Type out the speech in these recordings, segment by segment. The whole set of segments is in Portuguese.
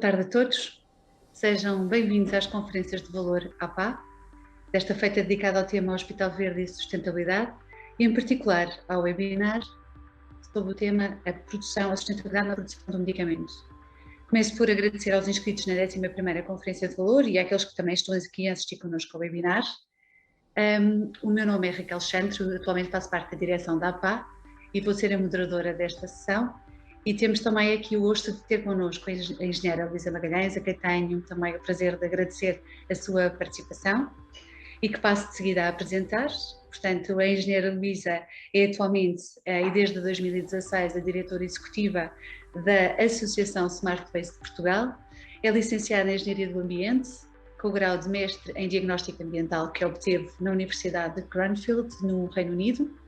tarde a todos, sejam bem-vindos às conferências de valor APA, desta feita dedicada ao tema Hospital Verde e Sustentabilidade, e em particular ao webinar sobre o tema a sustentabilidade na produção do medicamento. Começo por agradecer aos inscritos na 11ª Conferência de Valor e àqueles que também estão aqui a assistir connosco ao webinar. O meu nome é Raquel Chantre, atualmente faço parte da direção da APA e vou ser a moderadora desta sessão. E temos também aqui o gosto de ter connosco a engenheira Luísa Magalhães, a quem tenho também o prazer de agradecer a sua participação e que passo de seguida a apresentar. Portanto, a engenheira Luísa é atualmente e desde 2016 a diretora executiva da Associação Smart Waste de Portugal, é licenciada em Engenharia do Ambiente, com o grau de mestre em Diagnóstico Ambiental que obteve na Universidade de Cranfield, no Reino Unido.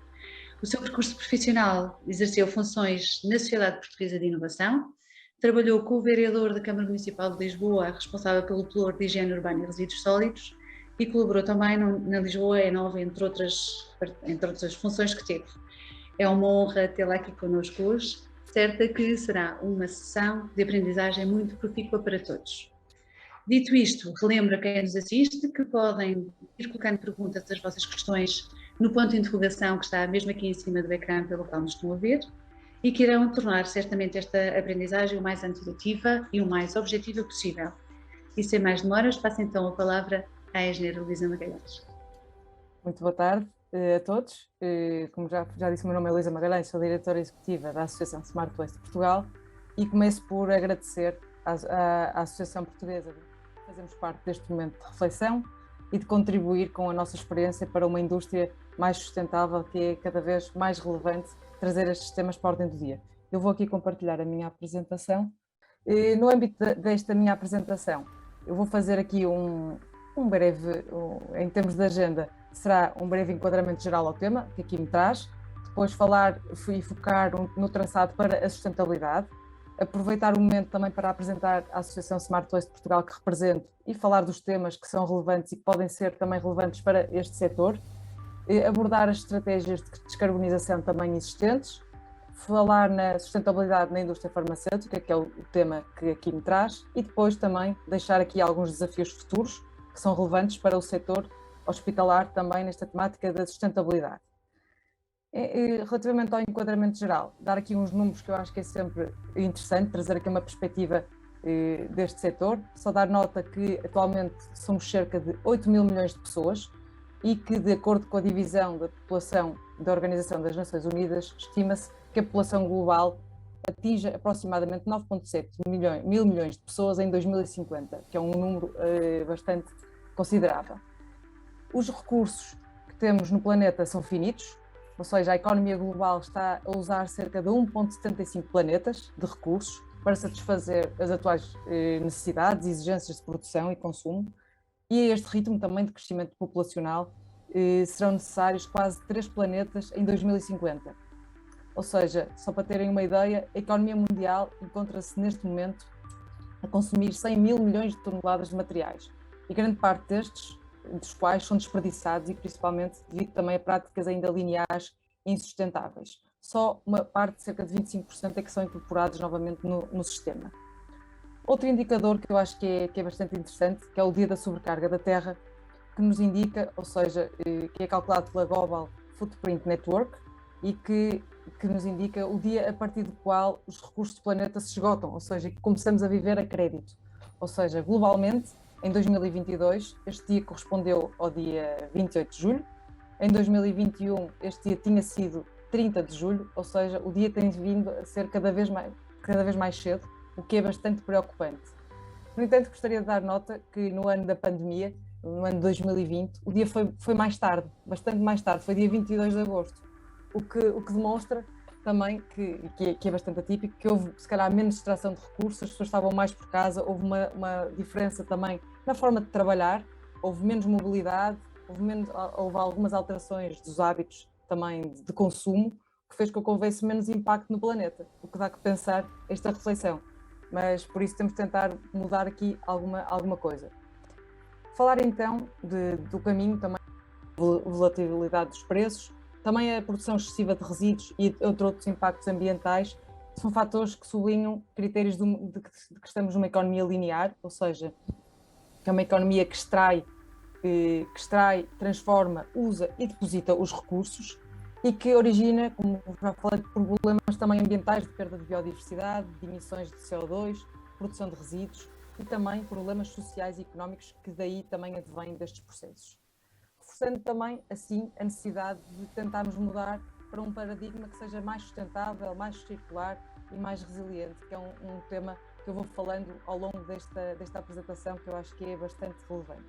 O seu percurso profissional exerceu funções na Sociedade Portuguesa de Inovação, trabalhou com o vereador da Câmara Municipal de Lisboa, responsável pelo Pluro de Higiene Urbana e Resíduos Sólidos, e colaborou também na Lisboa E9, entre outras funções que teve. É uma honra tê-la aqui connosco hoje, certa que será uma sessão de aprendizagem muito profícua para todos. Dito isto, relembro a quem nos assiste que podem ir colocando perguntas, as vossas questões, no ponto de interrogação que está mesmo aqui em cima do ecrã pelo qual nos estão a ver e que irão tornar certamente esta aprendizagem o mais interativa e o mais objetiva possível. E sem mais demoras, passo então a palavra à engenheira Luísa Magalhães. Muito boa tarde a todos. Como já disse, o meu nome é Luísa Magalhães, sou diretora executiva da Associação Smart Waste de Portugal e começo por agradecer à Associação Portuguesa de fazermos parte deste momento de reflexão e de contribuir com a nossa experiência para uma indústria mais sustentável, que é cada vez mais relevante trazer estes temas para a ordem do dia. Eu vou aqui compartilhar a minha apresentação. No âmbito desta minha apresentação, eu vou fazer aqui um breve, em termos de agenda, será um breve enquadramento geral ao tema, que aqui me traz, depois falar e focar no traçado para a sustentabilidade, aproveitar o momento também para apresentar a Associação Smart Waste de Portugal que represento e falar dos temas que são relevantes e que podem ser também relevantes para este setor, abordar as estratégias de descarbonização também existentes, falar na sustentabilidade na indústria farmacêutica, que é o tema que aqui me traz, e depois também deixar aqui alguns desafios futuros que são relevantes para o setor hospitalar também nesta temática da sustentabilidade. Relativamente ao enquadramento geral, dar aqui uns números que eu acho que é sempre interessante, trazer aqui uma perspectiva deste setor, só dar nota que atualmente somos cerca de 8 mil milhões de pessoas e que, de acordo com a divisão da população da Organização das Nações Unidas, estima-se que a população global atinja aproximadamente 9,7 mil milhões de pessoas em 2050, que é um número bastante considerável. Os recursos que temos no planeta são finitos, ou seja, a economia global está a usar cerca de 1,75 planetas de recursos para satisfazer as atuais necessidades e exigências de produção e consumo, e a este ritmo também de crescimento populacional serão necessários quase 3 planetas em 2050. Ou seja, só para terem uma ideia, a economia mundial encontra-se neste momento a consumir 100 mil milhões de toneladas de materiais, e grande parte dos quais são desperdiçados e principalmente devido também a práticas ainda lineares e insustentáveis. Só uma parte, cerca de 25%, é que são incorporados novamente no sistema. Outro indicador que eu acho que é bastante interessante, que é o dia da sobrecarga da Terra, que nos indica, ou seja, que é calculado pela Global Footprint Network e que nos indica o dia a partir do qual os recursos do planeta se esgotam, ou seja, que começamos a viver a crédito. Ou seja, globalmente, em 2022, este dia correspondeu ao dia 28 de julho, em 2021 este dia tinha sido 30 de julho, ou seja, o dia tem vindo a ser cada vez mais cedo, o que é bastante preocupante. No entanto, gostaria de dar nota que no ano da pandemia, no ano de 2020, o dia foi mais tarde, bastante mais tarde, foi dia 22 de agosto, o que demonstra também que é bastante atípico, que houve se calhar menos extração de recursos, as pessoas estavam mais por casa, houve uma diferença também na forma de trabalhar, houve menos mobilidade, houve algumas alterações dos hábitos também de consumo, que fez com que houvesse menos impacto no planeta, o que dá que pensar esta reflexão. Mas por isso temos de tentar mudar aqui alguma coisa. Falar então do caminho também, volatilidade dos preços, também a produção excessiva de resíduos e outros impactos ambientais são fatores que sublinham critérios de que estamos numa economia linear, ou seja, que é uma economia que extrai, transforma, usa e deposita os recursos e que origina, como já falei, problemas também ambientais de perda de biodiversidade, de emissões de CO2, produção de resíduos e também problemas sociais e económicos que daí também advêm destes processos. Reforçando também, assim, a necessidade de tentarmos mudar para um paradigma que seja mais sustentável, mais circular e mais resiliente, que é um tema que eu vou falando ao longo desta apresentação, que eu acho que é bastante relevante.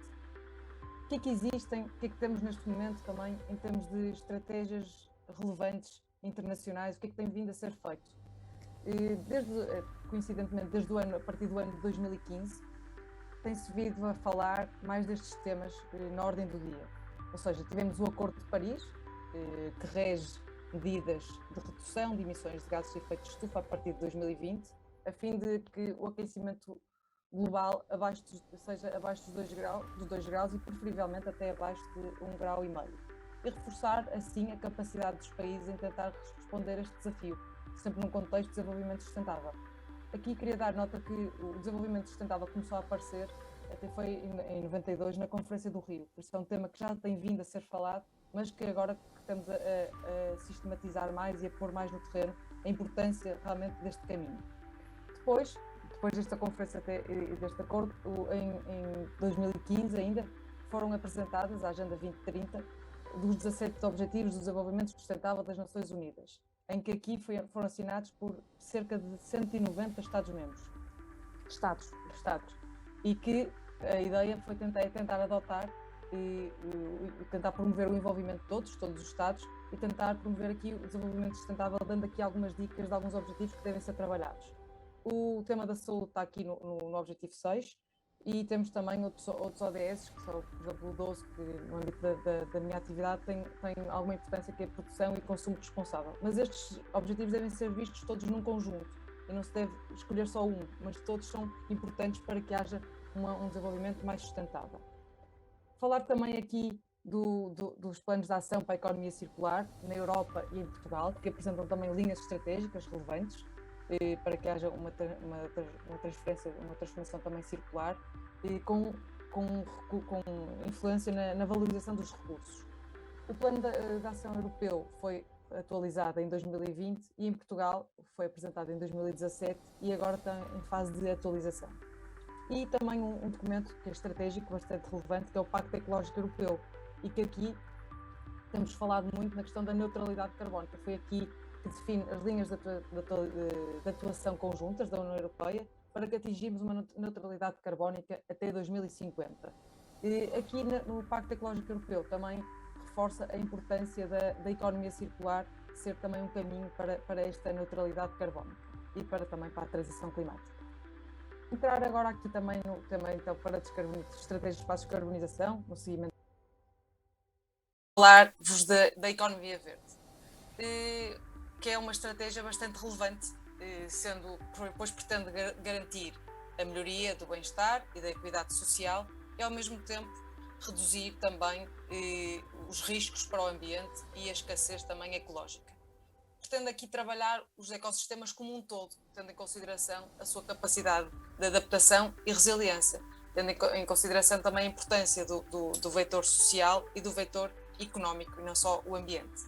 O que é que existem, o que é que temos neste momento também em termos de estratégias relevantes internacionais, o que é que tem vindo a ser feito? Coincidentemente, a partir do ano de 2015, tem-se vindo a falar mais destes temas na ordem do dia. Ou seja, tivemos o Acordo de Paris, que rege medidas de redução de emissões de gases de efeito de estufa a partir de 2020, a fim de que o aquecimento global seja abaixo dos 2 graus e preferivelmente até abaixo de 1,5 grau. E reforçar assim a capacidade dos países em tentar responder a este desafio, sempre num contexto de desenvolvimento sustentável. Aqui queria dar nota que o desenvolvimento sustentável começou a aparecer, até foi em 92, na Conferência do Rio. Por isso é um tema que já tem vindo a ser falado, mas que agora que estamos a sistematizar mais e a pôr mais no terreno a importância realmente deste caminho. Depois desta conferência e deste acordo, em 2015 ainda, foram apresentadas a Agenda 2030 dos 17 Objetivos de Desenvolvimento Sustentável das Nações Unidas, em que aqui foram assinados por cerca de 190 Estados-membros, e que a ideia foi tentar adotar e tentar promover o envolvimento de todos os Estados e tentar promover aqui o desenvolvimento sustentável, dando aqui algumas dicas de alguns objetivos que devem ser trabalhados. O tema da saúde está aqui no Objetivo 6 e temos também outros ODS, que são, por exemplo, o 12, que no âmbito da minha atividade tem alguma importância, que é a produção e consumo responsável. Mas estes objetivos devem ser vistos todos num conjunto e não se deve escolher só um, mas todos são importantes para que haja um desenvolvimento mais sustentável. Falar também aqui dos planos de ação para a economia circular na Europa e em Portugal, que apresentam também linhas estratégicas relevantes para que haja uma transformação também circular com influência na valorização dos recursos. O plano de ação europeu foi atualizado em 2020 e em Portugal foi apresentado em 2017 e agora está em fase de atualização. E também um documento que é estratégico, bastante relevante, que é o Pacto Ecológico Europeu, e que aqui temos falado muito na questão da neutralidade carbónica. Foi aqui que define as linhas de atuação conjuntas da União Europeia para que atingirmos uma neutralidade carbónica até 2050. E aqui no Pacto Ecológico Europeu também reforça a importância da economia circular ser também um caminho para esta neutralidade carbónica e também para a transição climática. Entrar agora aqui também no tema então para estratégias para a descarbonização, no seguimento. Falar-vos da economia verde, que é uma estratégia bastante relevante, pois pretende garantir a melhoria do bem-estar e da equidade social e ao mesmo tempo reduzir também os riscos para o ambiente e a escassez também ecológica. Pretende aqui trabalhar os ecossistemas como um todo, tendo em consideração a sua capacidade de adaptação e resiliência, tendo em consideração também a importância do vetor social e do vetor económico, e não só o ambiente.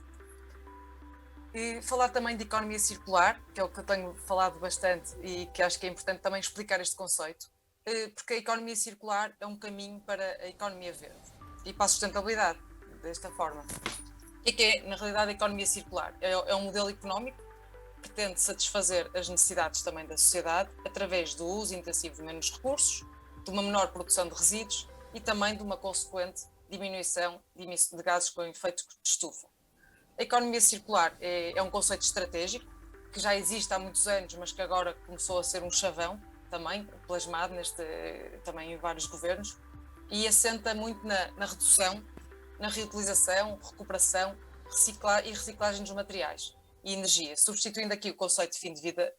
E falar também de economia circular, que é o que eu tenho falado bastante e que acho que é importante também explicar este conceito, porque a economia circular é um caminho para a economia verde e para a sustentabilidade, desta forma. O que é, na realidade, a economia circular? É um modelo económico que tende satisfazer as necessidades também da sociedade através do uso intensivo de menos recursos, de uma menor produção de resíduos e também de uma consequente diminuição de gases com efeito de estufa. A economia circular é um conceito estratégico que já existe há muitos anos, mas que agora começou a ser um chavão também, plasmado também em vários governos, e assenta muito na redução, na reutilização, recuperação e reciclagem dos materiais e energia, substituindo aqui o conceito de fim de vida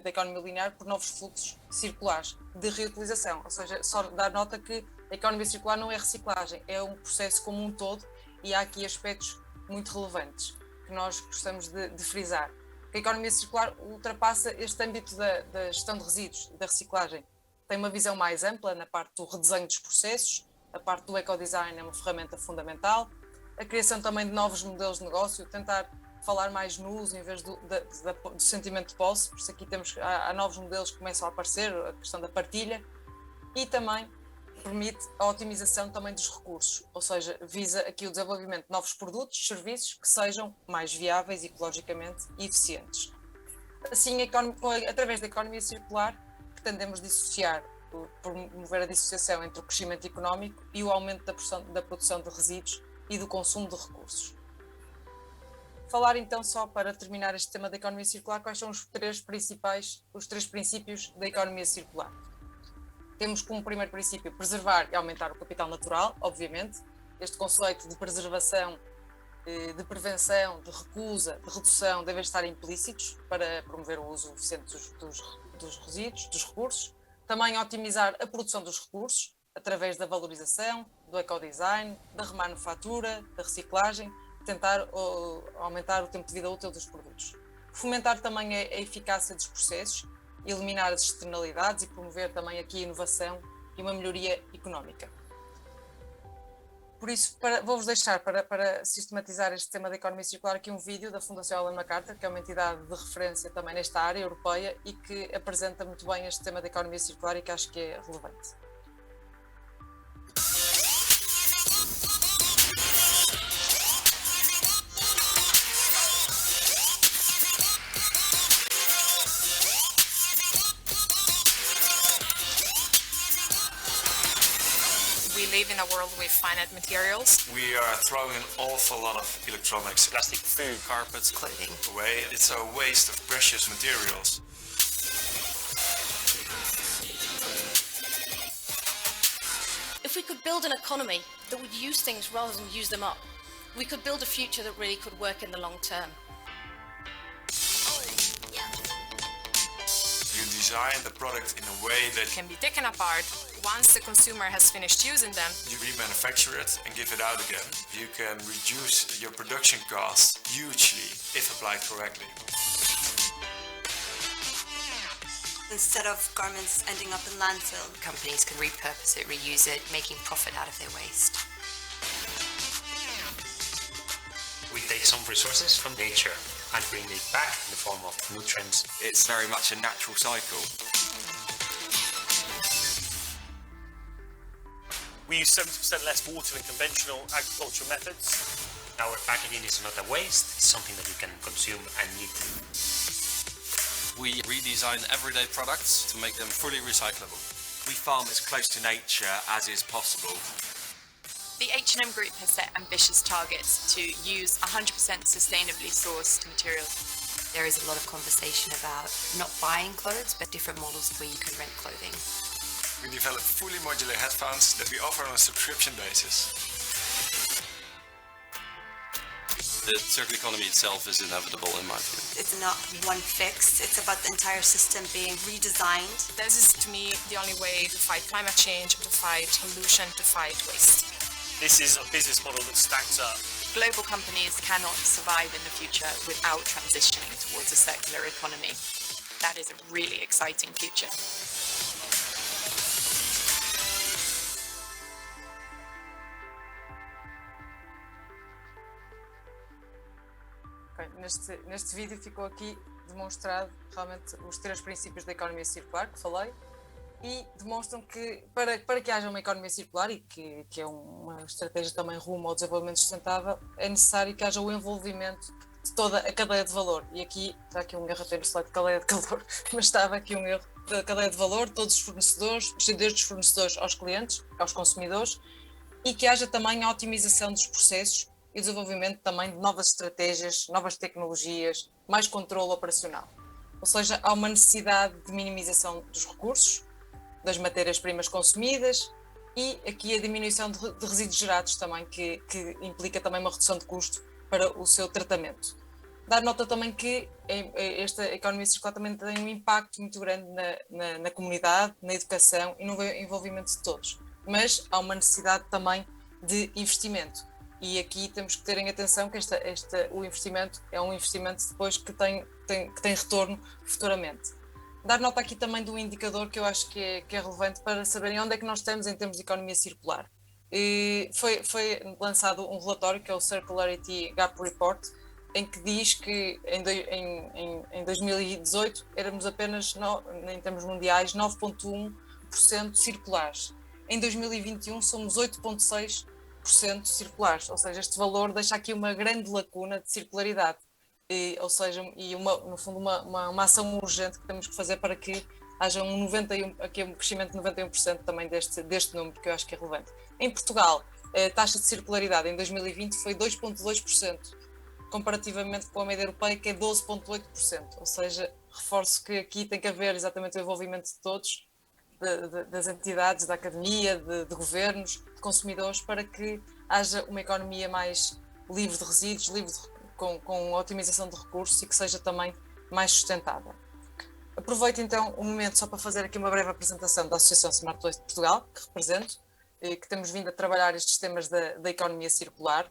da economia linear por novos fluxos circulares de reutilização, ou seja, só dar nota que a economia circular não é reciclagem, é um processo como um todo e há aqui aspectos muito relevantes que nós gostamos de frisar. que a economia circular ultrapassa este âmbito da gestão de resíduos, da reciclagem. Tem uma visão mais ampla na parte do redesenho dos processos, a parte do ecodesign é uma ferramenta fundamental, a criação também de novos modelos de negócio, tentar falar mais no uso em vez do sentimento de posse, por isso aqui há novos modelos que começam a aparecer, a questão da partilha, e também permite a otimização também dos recursos, ou seja, visa aqui o desenvolvimento de novos produtos, serviços que sejam mais viáveis ecologicamente e eficientes. Assim, através da economia circular, pretendemos dissociar, promover a dissociação entre o crescimento económico e o aumento da produção de resíduos e do consumo de recursos. Falar então, só para terminar este tema da economia circular, quais são os três princípios da economia circular. Temos como primeiro princípio preservar e aumentar o capital natural, obviamente. Este conceito de preservação, de prevenção, de recusa, de redução devem estar implícitos para promover o uso eficiente dos resíduos, dos recursos. Também otimizar a produção dos recursos através da valorização, do ecodesign, da remanufatura, da reciclagem, tentar aumentar o tempo de vida útil dos produtos. Fomentar também a eficácia dos processos, eliminar as externalidades e promover também aqui a inovação e uma melhoria económica. Por isso, vou-vos deixar para sistematizar este tema da economia circular aqui um vídeo da Fundação Ellen MacArthur, que é uma entidade de referência também nesta área europeia e que apresenta muito bem este tema da economia circular e que acho que é relevante. We live in a world with finite materials. We are throwing an awful lot of electronics, Plastic, food, carpets, clothing. away. It's a waste of precious materials. If we could build an economy that would use things rather than use them up, we could build a future that really could work in the long term. You design the product in a way that Can be taken apart once the consumer has finished using them. you remanufacture it and give it out again. You can reduce your production costs hugely if applied correctly. Instead of garments ending up in landfill. Companies can repurpose it, reuse it, making profit out of their waste. We take some resources from nature and bring it back in the form of nutrients. It's very much a natural cycle. We use 70% less water than conventional agricultural methods. Our packaging is not a waste, it's something that you can consume and eat. We redesign everyday products to make them fully recyclable. We farm as close to nature as is possible. The H&M Group has set ambitious targets to use 100% sustainably sourced materials. There is a lot of conversation about not buying clothes, but different models where you can rent clothing. We develop fully modular headphones that we offer on a subscription basis. The circular economy itself is inevitable in my view. It's not one fix, it's about the entire system being redesigned. This is, to me, the only way to fight climate change, to fight pollution, to fight waste. This is a business model that stacks up. Global companies cannot survive in the future without transitioning towards a circular economy. That is a really exciting future. Okay, neste vídeo ficou aqui demonstrado realmente os três princípios da economia circular que falei e demonstram que para que haja uma economia circular e que é uma estratégia também rumo ao desenvolvimento sustentável, é necessário que haja o envolvimento de toda a cadeia de valor. E aqui está aqui um erro, até no slide de cadeia de calor, mas estava aqui um erro da cadeia de valor, todos os fornecedores, desde os fornecedores aos clientes, aos consumidores, e que haja também a otimização dos processos e o desenvolvimento também de novas estratégias, novas tecnologias, mais controle operacional. Ou seja, há uma necessidade de minimização dos recursos, das matérias-primas consumidas e aqui a diminuição de resíduos gerados também, que implica também uma redução de custo para o seu tratamento. Dar nota também que esta economia circular também tem um impacto muito grande na comunidade, na educação e no envolvimento de todos, mas há uma necessidade também de investimento. E aqui temos que ter em atenção que o investimento é um investimento depois que tem que tem retorno futuramente. Dar nota aqui também de um indicador que eu acho que é relevante para saberem onde é que nós estamos em termos de economia circular. E foi lançado um relatório que é o Circularity Gap Report, em que diz que em 2018 éramos apenas, em termos mundiais, 9,1% circulares. Em 2021 somos 8,6% circulares, ou seja, este valor deixa aqui uma grande lacuna de circularidade. Ou seja, no fundo uma ação urgente que temos que fazer para que haja um crescimento de 91% também deste número, que eu acho que é relevante. Em Portugal, a taxa de circularidade em 2020 foi 2,2%, comparativamente com a média europeia, que é 12,8%. Ou seja, reforço que aqui tem que haver exatamente o envolvimento de todos, das entidades, da academia, de governos, de consumidores, para que haja uma economia mais livre de resíduos, com otimização de recursos e que seja também mais sustentável. Aproveito então o momento só para fazer aqui uma breve apresentação da Associação Smart Waste de Portugal, que represento, que temos vindo a trabalhar estes temas da economia circular.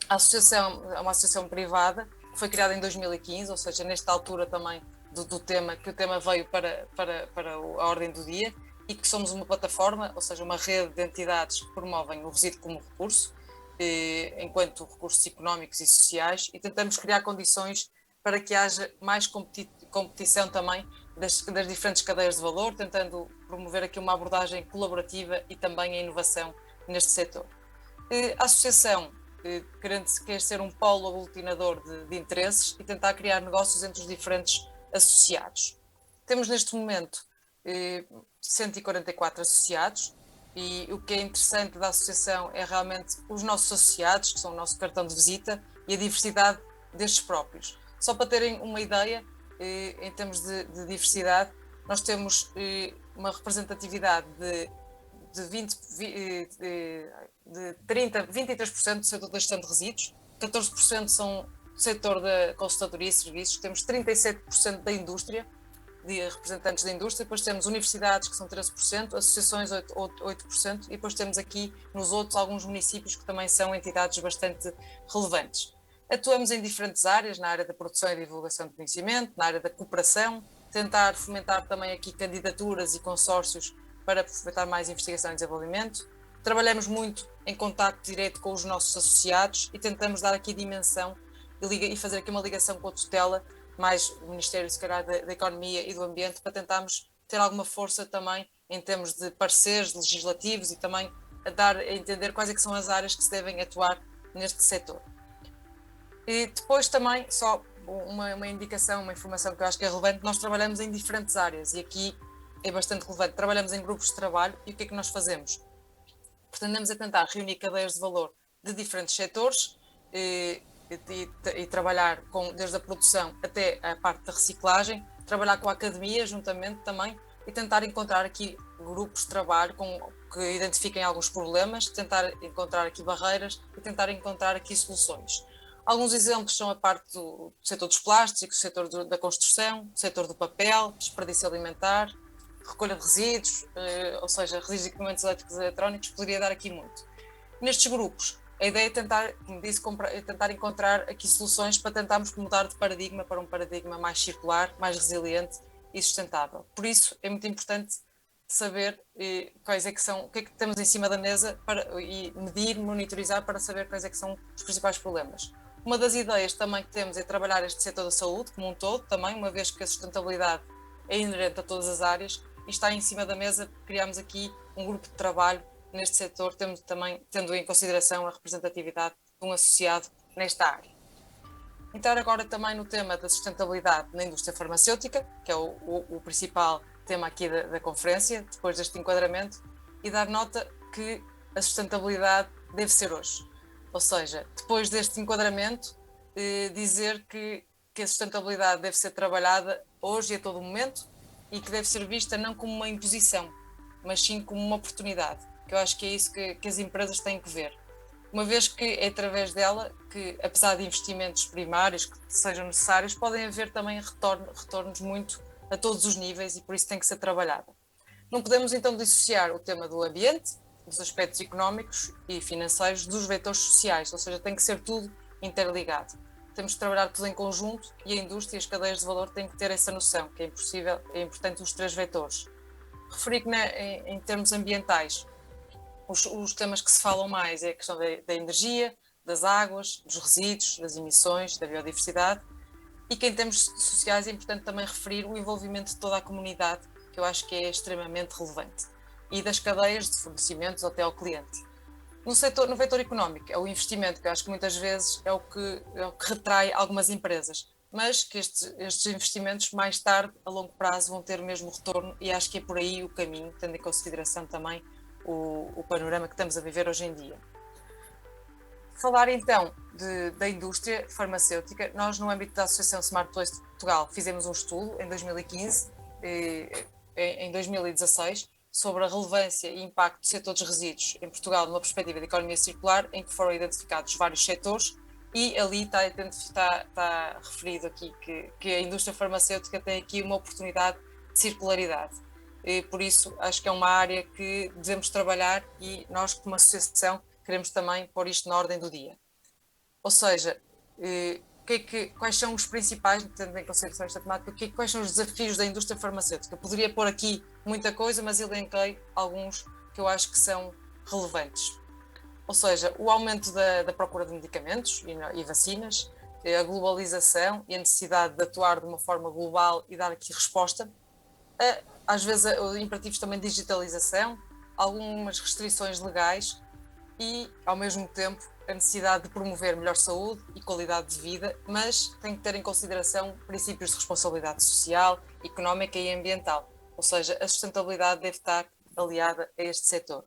A associação é uma associação privada, que foi criada em 2015, ou seja, nesta altura também do tema, que o tema veio para a ordem do dia, e que somos uma plataforma, ou seja, uma rede de entidades que promovem o resíduo como recurso, enquanto recursos económicos e sociais, e tentamos criar condições para que haja mais competição também das diferentes cadeias de valor, tentando promover aqui uma abordagem colaborativa e também a inovação neste setor. A associação quer ser um polo aglutinador de interesses e tentar criar negócios entre os diferentes associados. Temos neste momento 144 associados, e o que é interessante da associação é realmente os nossos associados, que são o nosso cartão de visita, e a diversidade destes próprios. Só para terem uma ideia, em termos de diversidade, nós temos uma representatividade de 23% do setor da gestão de resíduos, 14% são do setor da consultadoria e serviços, temos 37% da indústria, de representantes da indústria, depois temos universidades, que são 13%, associações 8%, e depois temos aqui nos outros alguns municípios que também são entidades bastante relevantes. Atuamos em diferentes áreas, na área da produção e divulgação de conhecimento, na área da cooperação, tentar fomentar também aqui candidaturas e consórcios para fomentar mais investigação e desenvolvimento. Trabalhamos muito em contacto direto com os nossos associados e tentamos dar aqui dimensão e fazer aqui uma ligação com a tutela, mais o Ministério, se calhar, da Economia e do Ambiente, para tentarmos ter alguma força também em termos de pareceres legislativos e também a entender quais é que são as áreas que se devem atuar neste setor. E depois também, só uma indicação, uma informação que eu acho que é relevante, nós trabalhamos em diferentes áreas e aqui é bastante relevante. Trabalhamos em grupos de trabalho e o que é que nós fazemos? Pretendemos tentar reunir cadeias de valor de diferentes setores e trabalhar desde a produção até a parte da reciclagem, trabalhar com a academia juntamente também e tentar encontrar aqui grupos de trabalho que identifiquem alguns problemas, tentar encontrar aqui barreiras e tentar encontrar aqui soluções. Alguns exemplos são a parte do setor dos plásticos, o setor da construção, o setor do papel, desperdício alimentar, recolha de resíduos, ou seja, resíduos de equipamentos elétricos e eletrónicos, poderia dar aqui muito. Nestes grupos, a ideia é tentar, como disse, tentar encontrar aqui soluções para tentarmos mudar de paradigma para um paradigma mais circular, mais resiliente e sustentável. Por isso, é muito importante saber quais é que são, o que é que temos em cima da mesa e medir, monitorizar para saber quais é que são os principais problemas. Uma das ideias também que temos é trabalhar este setor da saúde como um todo, também, uma vez que a sustentabilidade é inerente a todas as áreas e está em cima da mesa, criamos aqui um grupo de trabalho neste setor, tendo em consideração a representatividade de um associado nesta área. Então agora também no tema da sustentabilidade na indústria farmacêutica, que é o principal tema aqui da conferência, depois deste enquadramento, e dar nota que a sustentabilidade deve ser hoje. Ou seja, depois deste enquadramento, dizer que a sustentabilidade deve ser trabalhada hoje e a todo momento e que deve ser vista não como uma imposição, mas sim como uma oportunidade, que eu acho que é isso que as empresas têm que ver. Uma vez que é através dela que, apesar de investimentos primários que sejam necessários, podem haver também retornos muito a todos os níveis e por isso tem que ser trabalhada. Não podemos então dissociar o tema do ambiente, dos aspectos económicos e financeiros dos vetores sociais, ou seja, tem que ser tudo interligado. temos de trabalhar tudo em conjunto e a indústria e as cadeias de valor têm que ter essa noção, que é importante os 3 vetores. Referi que em termos ambientais, os temas que se falam mais é a questão da energia, das águas, dos resíduos, das emissões, da biodiversidade, e que em termos sociais é importante também referir o envolvimento de toda a comunidade, que eu acho que é extremamente relevante, e das cadeias de fornecimentos até ao cliente. No vetor económico, é o investimento, que eu acho que muitas vezes é o que retrai algumas empresas, mas que estes investimentos mais tarde, a longo prazo, vão ter o mesmo retorno, e acho que é por aí o caminho, tendo em consideração também o panorama que estamos a viver hoje em dia. Falar então da indústria farmacêutica, nós no âmbito da Associação Smart Waste de Portugal fizemos um estudo em 2015, em 2016, sobre a relevância e impacto do setor dos resíduos em Portugal numa perspectiva de economia circular, em que foram identificados vários setores, e ali está referido aqui que a indústria farmacêutica tem aqui uma oportunidade de circularidade. E por isso acho que é uma área que devemos trabalhar, e nós como associação queremos também pôr isto na ordem do dia. Ou seja, quais são os principais, tendo em consideração esta temática, quais são os desafios da indústria farmacêutica? Eu poderia pôr aqui muita coisa, mas elenquei alguns que eu acho que são relevantes. Ou seja, o aumento da procura de medicamentos e vacinas, a globalização e a necessidade de atuar de uma forma global e dar aqui resposta, às vezes imperativos também de digitalização, algumas restrições legais e, ao mesmo tempo, a necessidade de promover melhor saúde e qualidade de vida, mas tem que ter em consideração princípios de responsabilidade social, económica e ambiental, ou seja, a sustentabilidade deve estar aliada a este setor.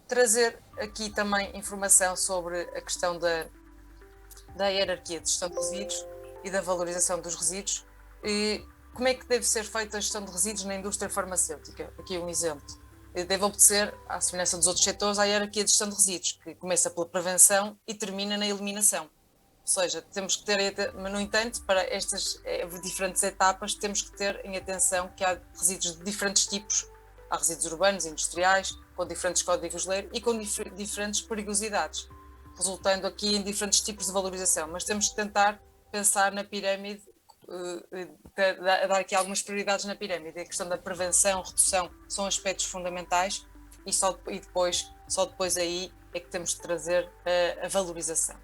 Trazer aqui também informação sobre a questão da hierarquia de gestão de resíduos e da valorização dos resíduos. E como é que deve ser feita a gestão de resíduos na indústria farmacêutica? Aqui um exemplo. Deve obedecer, à semelhança dos outros setores, à hierarquia de gestão de resíduos, que começa pela prevenção e termina na eliminação. Ou seja, temos que ter, no entanto, para estas diferentes etapas, temos que ter em atenção que há resíduos de diferentes tipos. Há resíduos urbanos, industriais, com diferentes códigos de lei e com diferentes perigosidades, resultando aqui em diferentes tipos de valorização. Mas temos que tentar pensar na pirâmide, dar aqui algumas prioridades na pirâmide. A questão da prevenção, redução, são aspectos fundamentais, e só depois aí é que temos de trazer a valorização.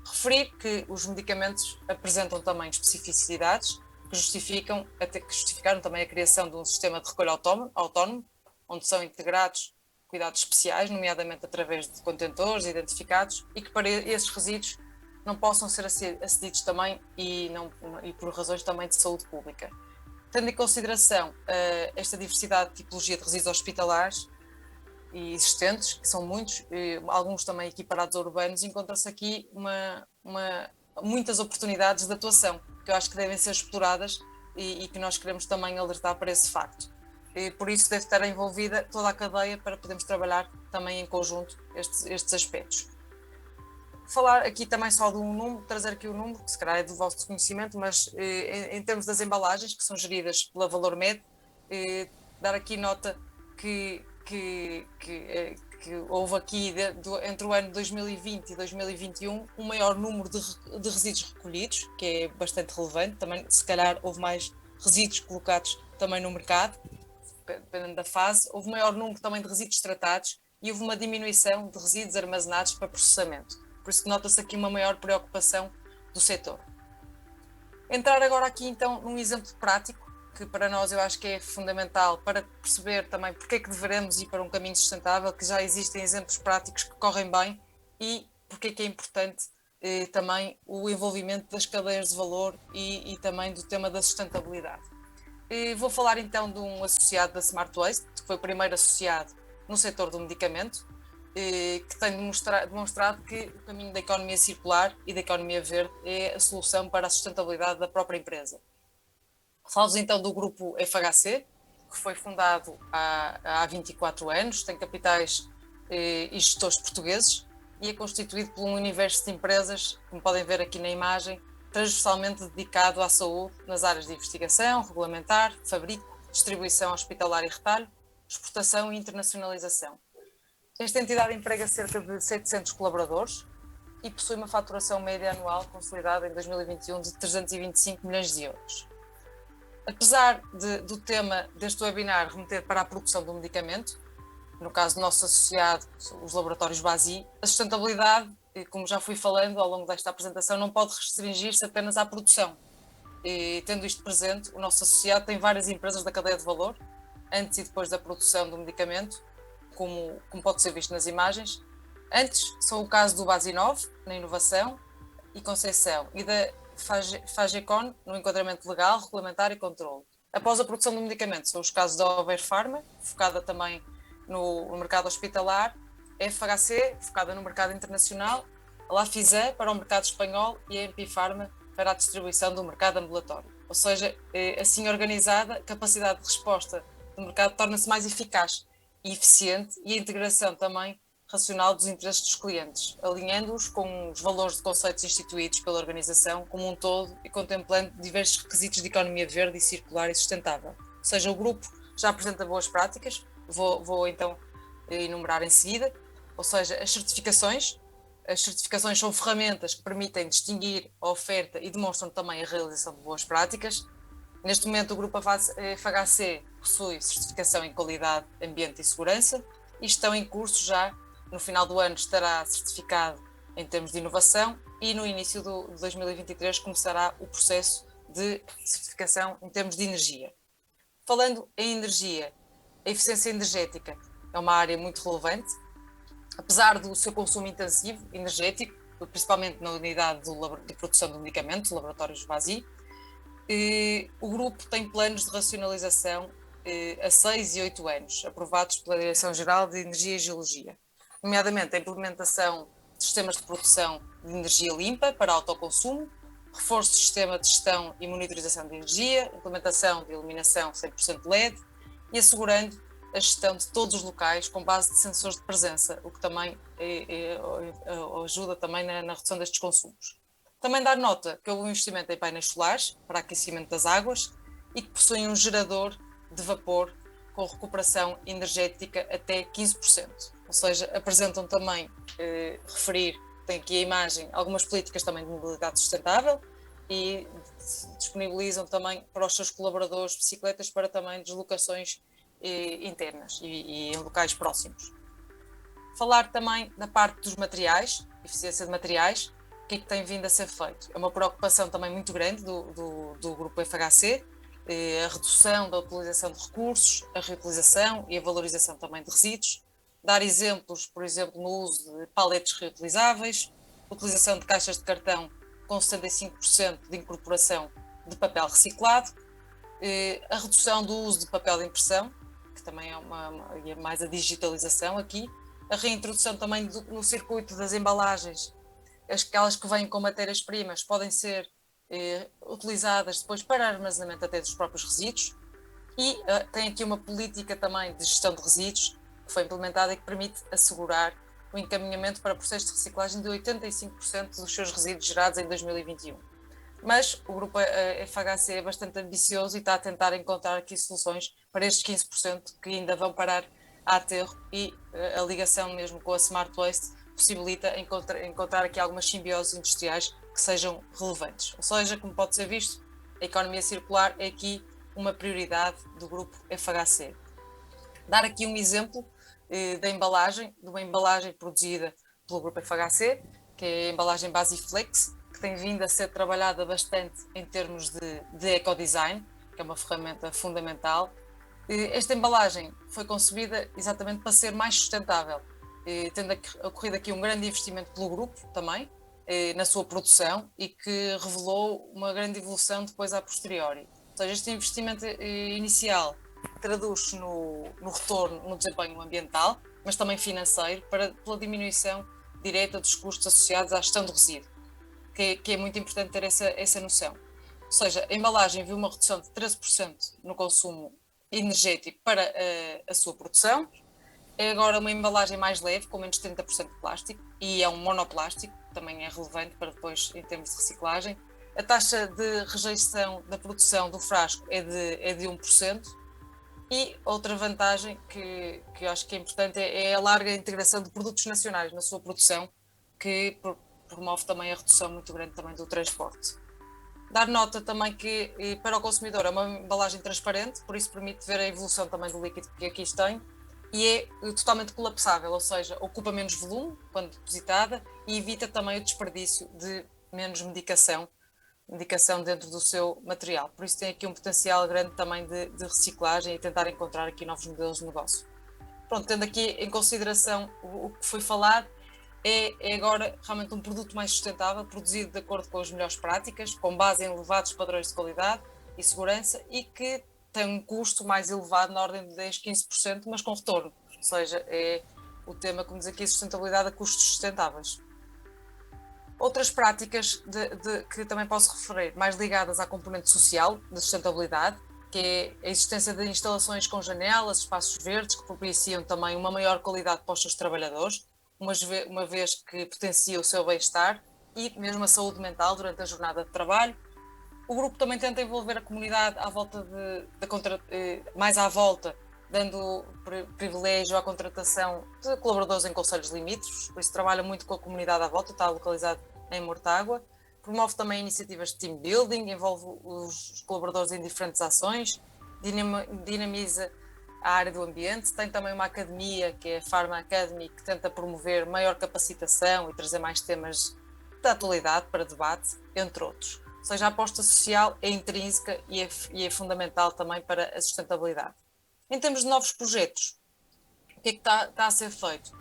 Referir que os medicamentos apresentam também especificidades que justificaram também a criação de um sistema de recolha autónomo, onde são integrados cuidados especiais, nomeadamente através de contentores identificados, e que para esses resíduos não possam ser acedidos também e por razões também de saúde pública. Tendo em consideração esta diversidade de tipologia de resíduos hospitalares e existentes, que são muitos, alguns também equiparados a urbanos, encontra-se aqui muitas oportunidades de atuação, que eu acho que devem ser exploradas e que nós queremos também alertar para esse facto. E por isso deve estar envolvida toda a cadeia para podermos trabalhar também em conjunto estes aspectos. Falar aqui também só de um número, trazer aqui um número, que se calhar é do vosso conhecimento, mas em termos das embalagens, que são geridas pela ValorMed, dar aqui nota que houve aqui, entre o ano 2020 e 2021, um maior número de resíduos recolhidos, que é bastante relevante. Também, se calhar, houve mais resíduos colocados também no mercado, dependendo da fase. Houve maior número também de resíduos tratados e houve uma diminuição de resíduos armazenados para processamento. Por isso nota-se aqui uma maior preocupação do setor. Entrar agora aqui então num exemplo prático, que para nós eu acho que é fundamental para perceber também porque é que devemos ir para um caminho sustentável, que já existem exemplos práticos que correm bem, e porque é que é importante também o envolvimento das cadeias de valor e também do tema da sustentabilidade. Vou falar então de um associado da Smart Waste, que foi o primeiro associado no setor do medicamento, que tem demonstrado que o caminho da economia circular e da economia verde é a solução para a sustentabilidade da própria empresa. Falo-vos então do grupo FHC, que foi fundado há 24 anos, tem capitais e gestores portugueses e é constituído por um universo de empresas, como podem ver aqui na imagem, transversalmente dedicado à saúde nas áreas de investigação, regulamentar, fabrico, distribuição hospitalar e retalho, exportação e internacionalização. Esta entidade emprega cerca de 700 colaboradores e possui uma faturação média anual consolidada em 2021 de 325 milhões de euros. Apesar do tema deste webinar remeter para a produção do medicamento, no caso do nosso associado, os laboratórios BASI, a sustentabilidade, como já fui falando ao longo desta apresentação, não pode restringir-se apenas à produção. E, tendo isto presente, o nosso associado tem várias empresas da cadeia de valor, antes e depois da produção do medicamento, como pode ser visto nas imagens. Antes são o caso do Basinov, na inovação e conceição, e da Fagecon, no enquadramento legal, regulamentar e controle. Após a produção do medicamento, são os casos da Over Pharma, focada também no mercado hospitalar, FHC, focada no mercado internacional, a Lafisa para o mercado espanhol e a MP Pharma para a distribuição do mercado ambulatório. Ou seja, assim organizada, a capacidade de resposta do mercado torna-se mais eficaz e eficiente, e a integração também racional dos interesses dos clientes, alinhando-os com os valores de conceitos instituídos pela organização como um todo e contemplando diversos requisitos de economia verde e circular e sustentável. Ou seja, o grupo já apresenta boas práticas, vou então enumerar em seguida, ou seja, as certificações são ferramentas que permitem distinguir a oferta e demonstram também a realização de boas práticas. Neste momento o grupo FHC possui certificação em qualidade, ambiente e segurança e estão em curso já. No final do ano estará certificado em termos de inovação e no início de 2023 começará o processo de certificação em termos de energia. Falando em energia, a eficiência energética é uma área muito relevante, apesar do seu consumo intensivo energético, principalmente na unidade de produção do medicamento, laboratórios BASI. O grupo tem planos de racionalização a 6 e 8 anos, aprovados pela Direção-Geral de Energia e Geologia, nomeadamente a implementação de sistemas de produção de energia limpa para autoconsumo, reforço do sistema de gestão e monitorização de energia, implementação de iluminação 100% LED e assegurando a gestão de todos os locais com base de sensores de presença, o que também ajuda também na redução destes consumos. Também dar nota que houve um investimento em painéis solares para aquecimento das águas e que possuem um gerador de vapor com recuperação energética até 15%. Ou seja, apresentam também, tem aqui a imagem, algumas políticas também de mobilidade sustentável e disponibilizam também para os seus colaboradores bicicletas para também deslocações internas e em locais próximos. Falar também da parte dos materiais, eficiência de materiais, o que é que tem vindo a ser feito? É uma preocupação também muito grande do grupo FHC, a redução da utilização de recursos, a reutilização e a valorização também de resíduos, dar exemplos, por exemplo, no uso de paletes reutilizáveis, utilização de caixas de cartão com 75% de incorporação de papel reciclado, a redução do uso de papel de impressão, que também é mais a digitalização aqui, a reintrodução também no circuito das embalagens, aquelas que vêm com matérias-primas podem ser utilizadas depois para armazenamento até dos próprios resíduos, e tem aqui uma política também de gestão de resíduos que foi implementada e que permite assegurar o encaminhamento para processos de reciclagem de 85% dos seus resíduos gerados em 2021. Mas o grupo FHC é bastante ambicioso e está a tentar encontrar aqui soluções para estes 15% que ainda vão parar a aterro, e a ligação mesmo com a Smart Waste possibilita encontrar aqui algumas simbioses industriais que sejam relevantes. Ou seja, como pode ser visto, a economia circular é aqui uma prioridade do grupo FHC. Dar aqui um exemplo de uma embalagem produzida pelo grupo FHC, que é a embalagem Basiflex, que tem vindo a ser trabalhada bastante em termos de ecodesign, que é uma ferramenta fundamental. Esta embalagem foi concebida exatamente para ser mais sustentável, tendo ocorrido aqui um grande investimento pelo grupo também, na sua produção, e que revelou uma grande evolução depois a posteriori. Ou seja, este investimento inicial traduz-se no retorno no desempenho ambiental, mas também financeiro, pela diminuição direta dos custos associados à gestão do resíduo, que é muito importante ter essa noção. Ou seja, a embalagem viu uma redução de 13% no consumo energético para a sua produção. É agora uma embalagem mais leve, com menos de 30% de plástico, e é um monoplástico, que também é relevante para depois em termos de reciclagem. A taxa de rejeição da produção do frasco é de 1%. E outra vantagem que eu acho que é importante é a larga integração de produtos nacionais na sua produção, que promove também a redução muito grande também do transporte. Dar nota também que para o consumidor é uma embalagem transparente, por isso permite ver a evolução também do líquido que aqui tem, e é totalmente colapsável, ou seja, ocupa menos volume quando depositada e evita também o desperdício de menos medicação dentro do seu material. Por isso tem aqui um potencial grande também de reciclagem e tentar encontrar aqui novos modelos de negócio. Pronto, tendo aqui em consideração o que foi falado, é agora realmente um produto mais sustentável, produzido de acordo com as melhores práticas, com base em elevados padrões de qualidade e segurança e que tem um custo mais elevado na ordem de 10-15%, mas com retorno. Ou seja, é o tema, como diz aqui, sustentabilidade a custos sustentáveis. Outras práticas que também posso referir, mais ligadas à componente social de sustentabilidade, que é a existência de instalações com janelas, espaços verdes, que propiciam também uma maior qualidade para os seus trabalhadores, uma vez que potencia o seu bem-estar e mesmo a saúde mental durante a jornada de trabalho. O grupo também tenta envolver a comunidade à volta mais à volta, dando privilégio à contratação de colaboradores em concelhos limítrofes, por isso trabalha muito com a comunidade à volta, está localizado em Mortágua. Promove também iniciativas de team building, envolve os colaboradores em diferentes ações, dinamiza a área do ambiente, tem também uma academia, que é a Pharma Academy, que tenta promover maior capacitação e trazer mais temas da atualidade para debate, entre outros. Ou seja, a aposta social é intrínseca e é fundamental também para a sustentabilidade. Em termos de novos projetos, o que é que está a ser feito?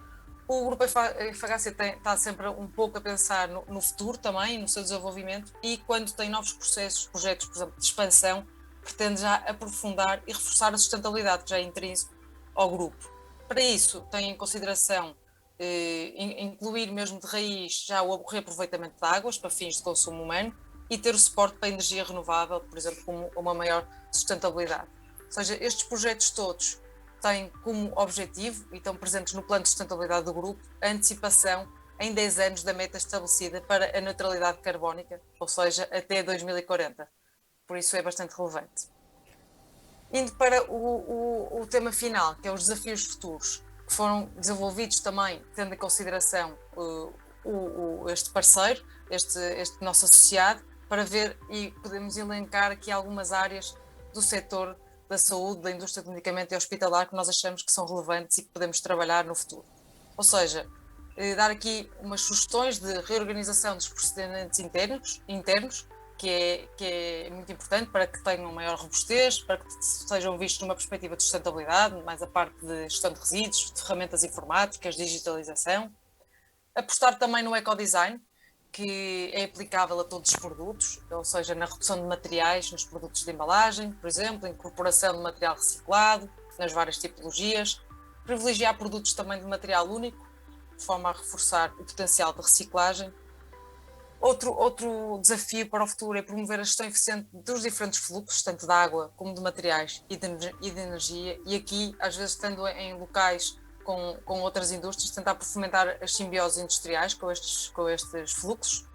O Grupo FHC está sempre um pouco a pensar no futuro também, no seu desenvolvimento, e quando tem novos projetos, por exemplo, de expansão, pretende já aprofundar e reforçar a sustentabilidade, que já é intrínseco ao grupo. Para isso, tem em consideração incluir mesmo de raiz já o reaproveitamento de águas para fins de consumo humano e ter o suporte para a energia renovável, por exemplo, com uma maior sustentabilidade. Ou seja, estes projetos todos têm como objetivo e estão presentes no plano de sustentabilidade do grupo a antecipação em 10 anos da meta estabelecida para a neutralidade carbónica, ou seja, até 2040. Por isso é bastante relevante. Indo para o tema final, que é os desafios futuros, que foram desenvolvidos também tendo em consideração este parceiro, este nosso associado, para ver e podemos elencar aqui algumas áreas do setor da saúde, da indústria do medicamento e hospitalar que nós achamos que são relevantes e que podemos trabalhar no futuro. Ou seja, dar aqui umas sugestões de reorganização dos procedimentos internos, que é muito importante para que tenham maior robustez, para que sejam vistos numa perspectiva de sustentabilidade, mais a parte de gestão de resíduos, de ferramentas informáticas, digitalização. Apostar também no ecodesign, que é aplicável a todos os produtos, ou seja, na redução de materiais nos produtos de embalagem, por exemplo, incorporação de material reciclado nas várias tipologias, privilegiar produtos também de material único, de forma a reforçar o potencial de reciclagem. Outro desafio para o futuro é promover a gestão eficiente dos diferentes fluxos, tanto de água como de materiais e de energia, e aqui, às vezes, estando em locais com outras indústrias, tentar fomentar as simbioses industriais com estes fluxos.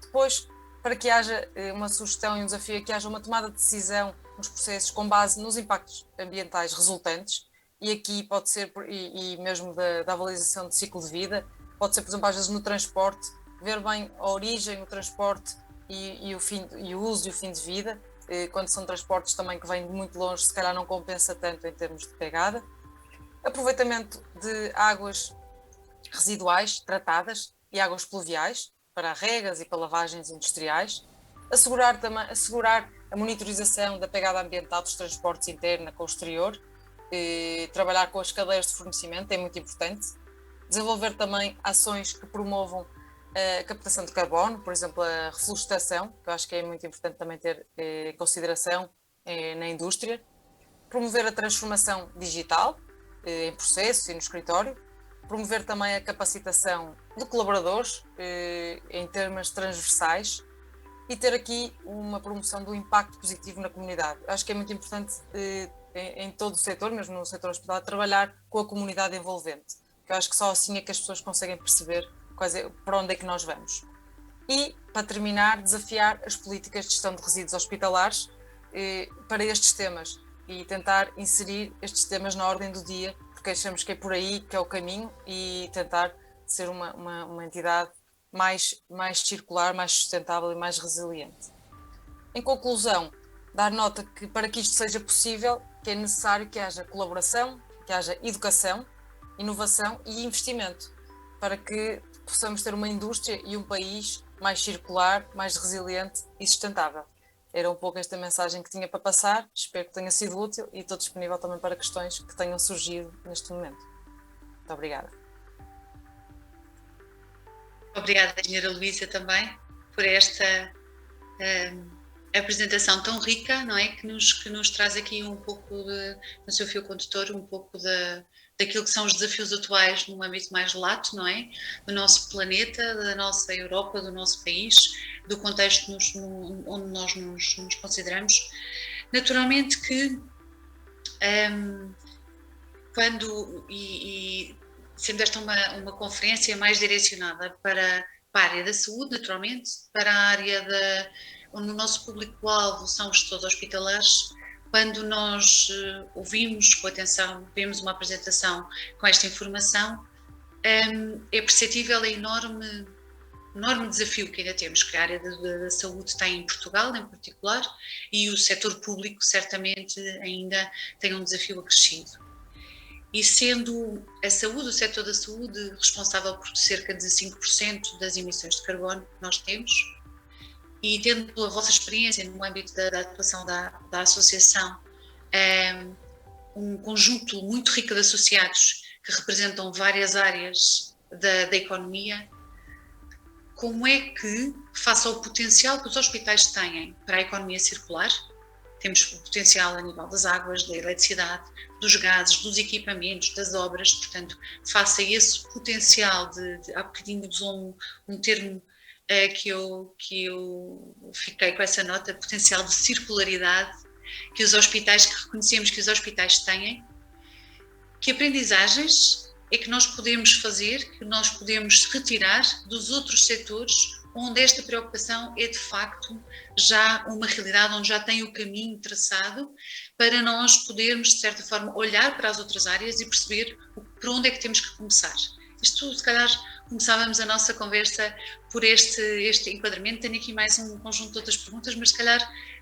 Depois, para que haja uma sugestão e um desafio, é que haja uma tomada de decisão nos processos com base nos impactos ambientais resultantes, e aqui pode ser, e mesmo da avaliação de ciclo de vida, pode ser, por exemplo, às vezes no transporte, ver bem a origem, o transporte e o uso e o fim de vida. Quando são transportes também que vêm de muito longe, se calhar não compensa tanto em termos de pegada. Aproveitamento de águas residuais tratadas e águas pluviais para regas e para lavagens industriais. Assegurar a monitorização da pegada ambiental dos transportes interna com o exterior. Trabalhar com as cadeias de fornecimento é muito importante. Desenvolver também ações que promovam a captação de carbono, por exemplo, a reflorestação, que eu acho que é muito importante também ter em consideração na indústria. Promover a transformação digital em processos e no escritório. Promover também a capacitação de colaboradores em termos transversais e ter aqui uma promoção do impacto positivo na comunidade. Eu acho que é muito importante em todo o setor, mesmo no setor hospitalar, trabalhar com a comunidade envolvente, que eu acho que só assim é que as pessoas conseguem perceber para onde é que nós vamos. E, para terminar, desafiar as políticas de gestão de resíduos hospitalares para estes temas e tentar inserir estes temas na ordem do dia, porque achamos que é por aí que é o caminho, e tentar ser uma entidade mais circular, mais sustentável e mais resiliente. Em conclusão, dar nota que para que isto seja possível, que é necessário que haja colaboração, que haja educação, inovação e investimento, para que possamos ter uma indústria e um país mais circular, mais resiliente e sustentável. Era um pouco esta mensagem que tinha para passar, espero que tenha sido útil e estou disponível também para questões que tenham surgido neste momento. Muito obrigada. Obrigada, engenheira Luísa, também, por esta apresentação tão rica, não é? Que nos traz aqui um pouco, no seu fio condutor, um pouco daquilo que são os desafios atuais num âmbito mais lato, não é? Do nosso planeta, da nossa Europa, do nosso país, do contexto onde nós nos consideramos. Naturalmente que sendo esta uma conferência mais direcionada para a área da saúde, naturalmente, para a área onde o nosso público-alvo são os gestores hospitalares, quando nós ouvimos com atenção, vemos uma apresentação com esta informação, é perceptível a enorme desafio que ainda temos, que a área da saúde tem em Portugal, em particular, e o setor público certamente ainda tem um desafio acrescido. E sendo a saúde, o setor da saúde, responsável por cerca de 5% das emissões de carbono que nós temos, e tendo a vossa experiência no âmbito da atuação da associação, um conjunto muito rico de associados que representam várias áreas da economia, como é que, face ao potencial que os hospitais têm para a economia circular, temos o potencial a nível das águas, da eletricidade, dos gases, dos equipamentos, das obras, portanto, face a esse potencial há bocadinho usou um termo que eu fiquei com essa nota, potencial de circularidade, que reconhecemos que os hospitais têm, que aprendizagens é que nós podemos fazer, que nós podemos retirar dos outros setores onde esta preocupação é de facto já uma realidade, onde já tem o caminho traçado para nós podermos, de certa forma, olhar para as outras áreas e perceber por onde é que temos que começar. Isto, se calhar, começávamos a nossa conversa por este enquadramento. Tenho aqui mais um conjunto de outras perguntas, mas se calhar,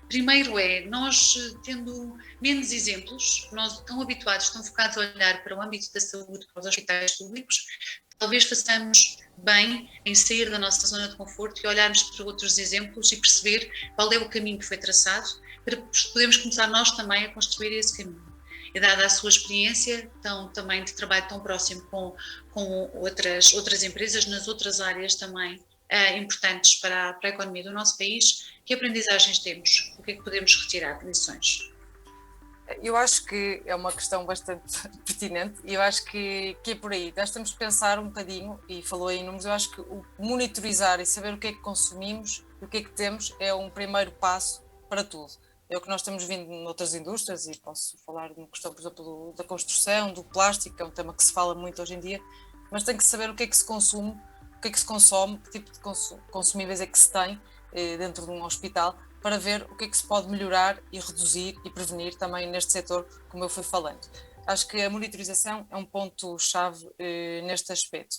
primeiro nós tendo menos exemplos, nós tão habituados, tão focados a olhar para o âmbito da saúde, para os hospitais públicos, talvez façamos bem em sair da nossa zona de conforto e olharmos para outros exemplos e perceber qual é o caminho que foi traçado para podermos começar nós também a construir esse caminho. E dada a sua experiência também de trabalho tão próximo com outras empresas nas outras áreas também importantes para a economia do nosso país, que aprendizagens temos? O que é que podemos retirar de lições? Eu acho que é uma questão bastante pertinente e eu acho que é por aí. Nós temos que pensar um bocadinho, e falou aí em números, eu acho que o monitorizar e saber o que é que consumimos e o que é que temos é um primeiro passo para tudo. É o que nós temos vindo noutras indústrias, e posso falar de uma questão, por exemplo, da construção, do plástico, que é um tema que se fala muito hoje em dia, mas tem que saber o que é que se consome, que tipo de consumíveis é que se tem dentro de um hospital, para ver o que é que se pode melhorar e reduzir e prevenir também neste setor, como eu fui falando. Acho que a monitorização é um ponto-chave neste aspecto.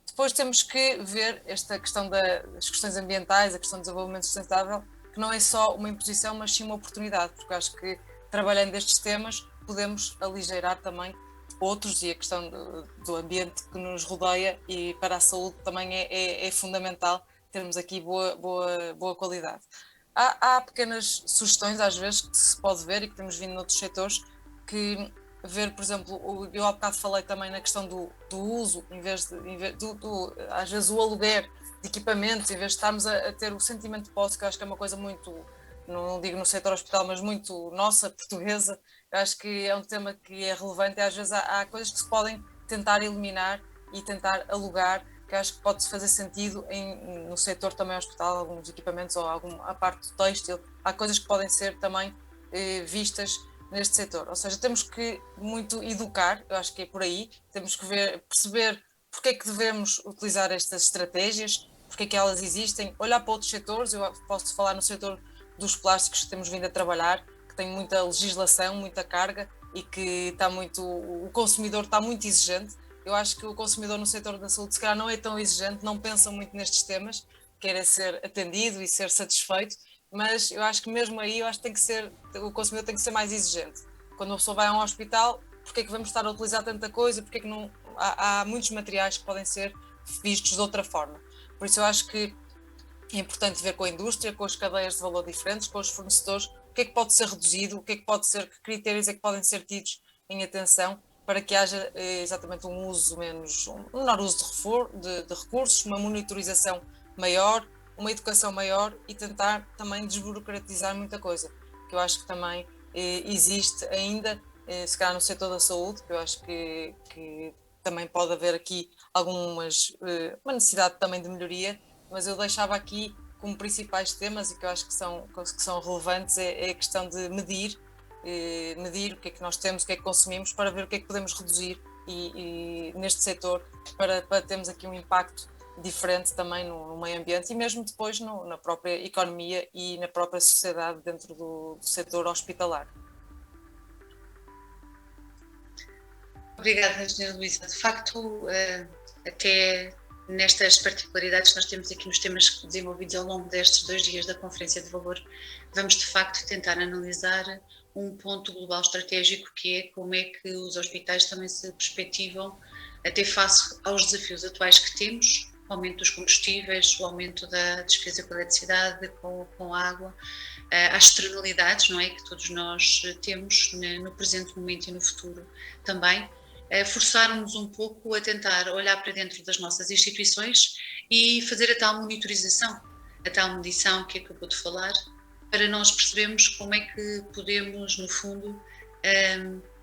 Depois temos que ver esta questão das questões ambientais, a questão do desenvolvimento sustentável, que não é só uma imposição, mas sim uma oportunidade, porque acho que trabalhando estes temas podemos aligeirar também outros, e a questão do ambiente que nos rodeia e para a saúde também é fundamental termos aqui boa qualidade. Há pequenas sugestões às vezes que se pode ver e que temos vindo noutros setores, que ver, por exemplo, eu há bocado falei também na questão do uso, às vezes o aluguer de equipamentos, em vez de estarmos a ter o sentimento de posse, que eu acho que é uma coisa muito, não digo no setor hospital, mas muito nossa, portuguesa. Eu acho que é um tema que é relevante e às vezes há coisas que se podem tentar eliminar e tentar alugar, que acho que pode fazer sentido no setor também hospital, alguns equipamentos ou a parte do têxtil. Há coisas que podem ser também vistas neste setor, ou seja, temos que muito educar, eu acho que é por aí, temos que perceber porque é que devemos utilizar estas estratégias, porque é que elas existem, olhar para outros setores. Eu posso falar no setor dos plásticos, que temos vindo a trabalhar, que tem muita legislação, muita carga e que o consumidor está muito exigente, eu acho que o consumidor no setor da saúde se calhar não é tão exigente, não pensa muito nestes temas, quer ser atendido e ser satisfeito, mas eu acho que mesmo aí eu acho que o consumidor tem que ser mais exigente. Quando uma pessoa vai a um hospital, porque é que vamos estar a utilizar tanta coisa, porque é que não há muitos materiais que podem ser vistos de outra forma. Por isso eu acho que é importante ver com a indústria, com as cadeias de valor diferentes, com os fornecedores, o que é que pode ser reduzido, o que é que pode ser, que critérios é que podem ser tidos em atenção para que haja exatamente um menor uso de recursos, uma monitorização maior, uma educação maior e tentar também desburocratizar muita coisa, que eu acho que também existe ainda, se calhar no setor da saúde, que eu acho que também pode haver aqui uma necessidade também de melhoria, mas eu deixava aqui como principais temas e que eu acho que são relevantes é a questão de medir o que é que nós temos, o que é que consumimos, para ver o que é que podemos reduzir e neste setor para termos aqui um impacto diferente também no meio ambiente e mesmo depois na própria economia e na própria sociedade dentro do setor hospitalar. Obrigada, Engenheira Luísa. De facto, até nestas particularidades que nós temos aqui nos temas desenvolvidos ao longo destes 2 dias da Conferência de Valor, vamos de facto tentar analisar um ponto global estratégico, que é como é que os hospitais também se perspectivam até face aos desafios atuais que temos, o aumento dos combustíveis, o aumento da despesa com eletricidade, com água, às externalidades, não é, que todos nós temos no presente momento e no futuro também, forçaram-nos um pouco a tentar olhar para dentro das nossas instituições e fazer a tal monitorização, a tal medição que acabou de falar, para nós percebermos como é que podemos, no fundo,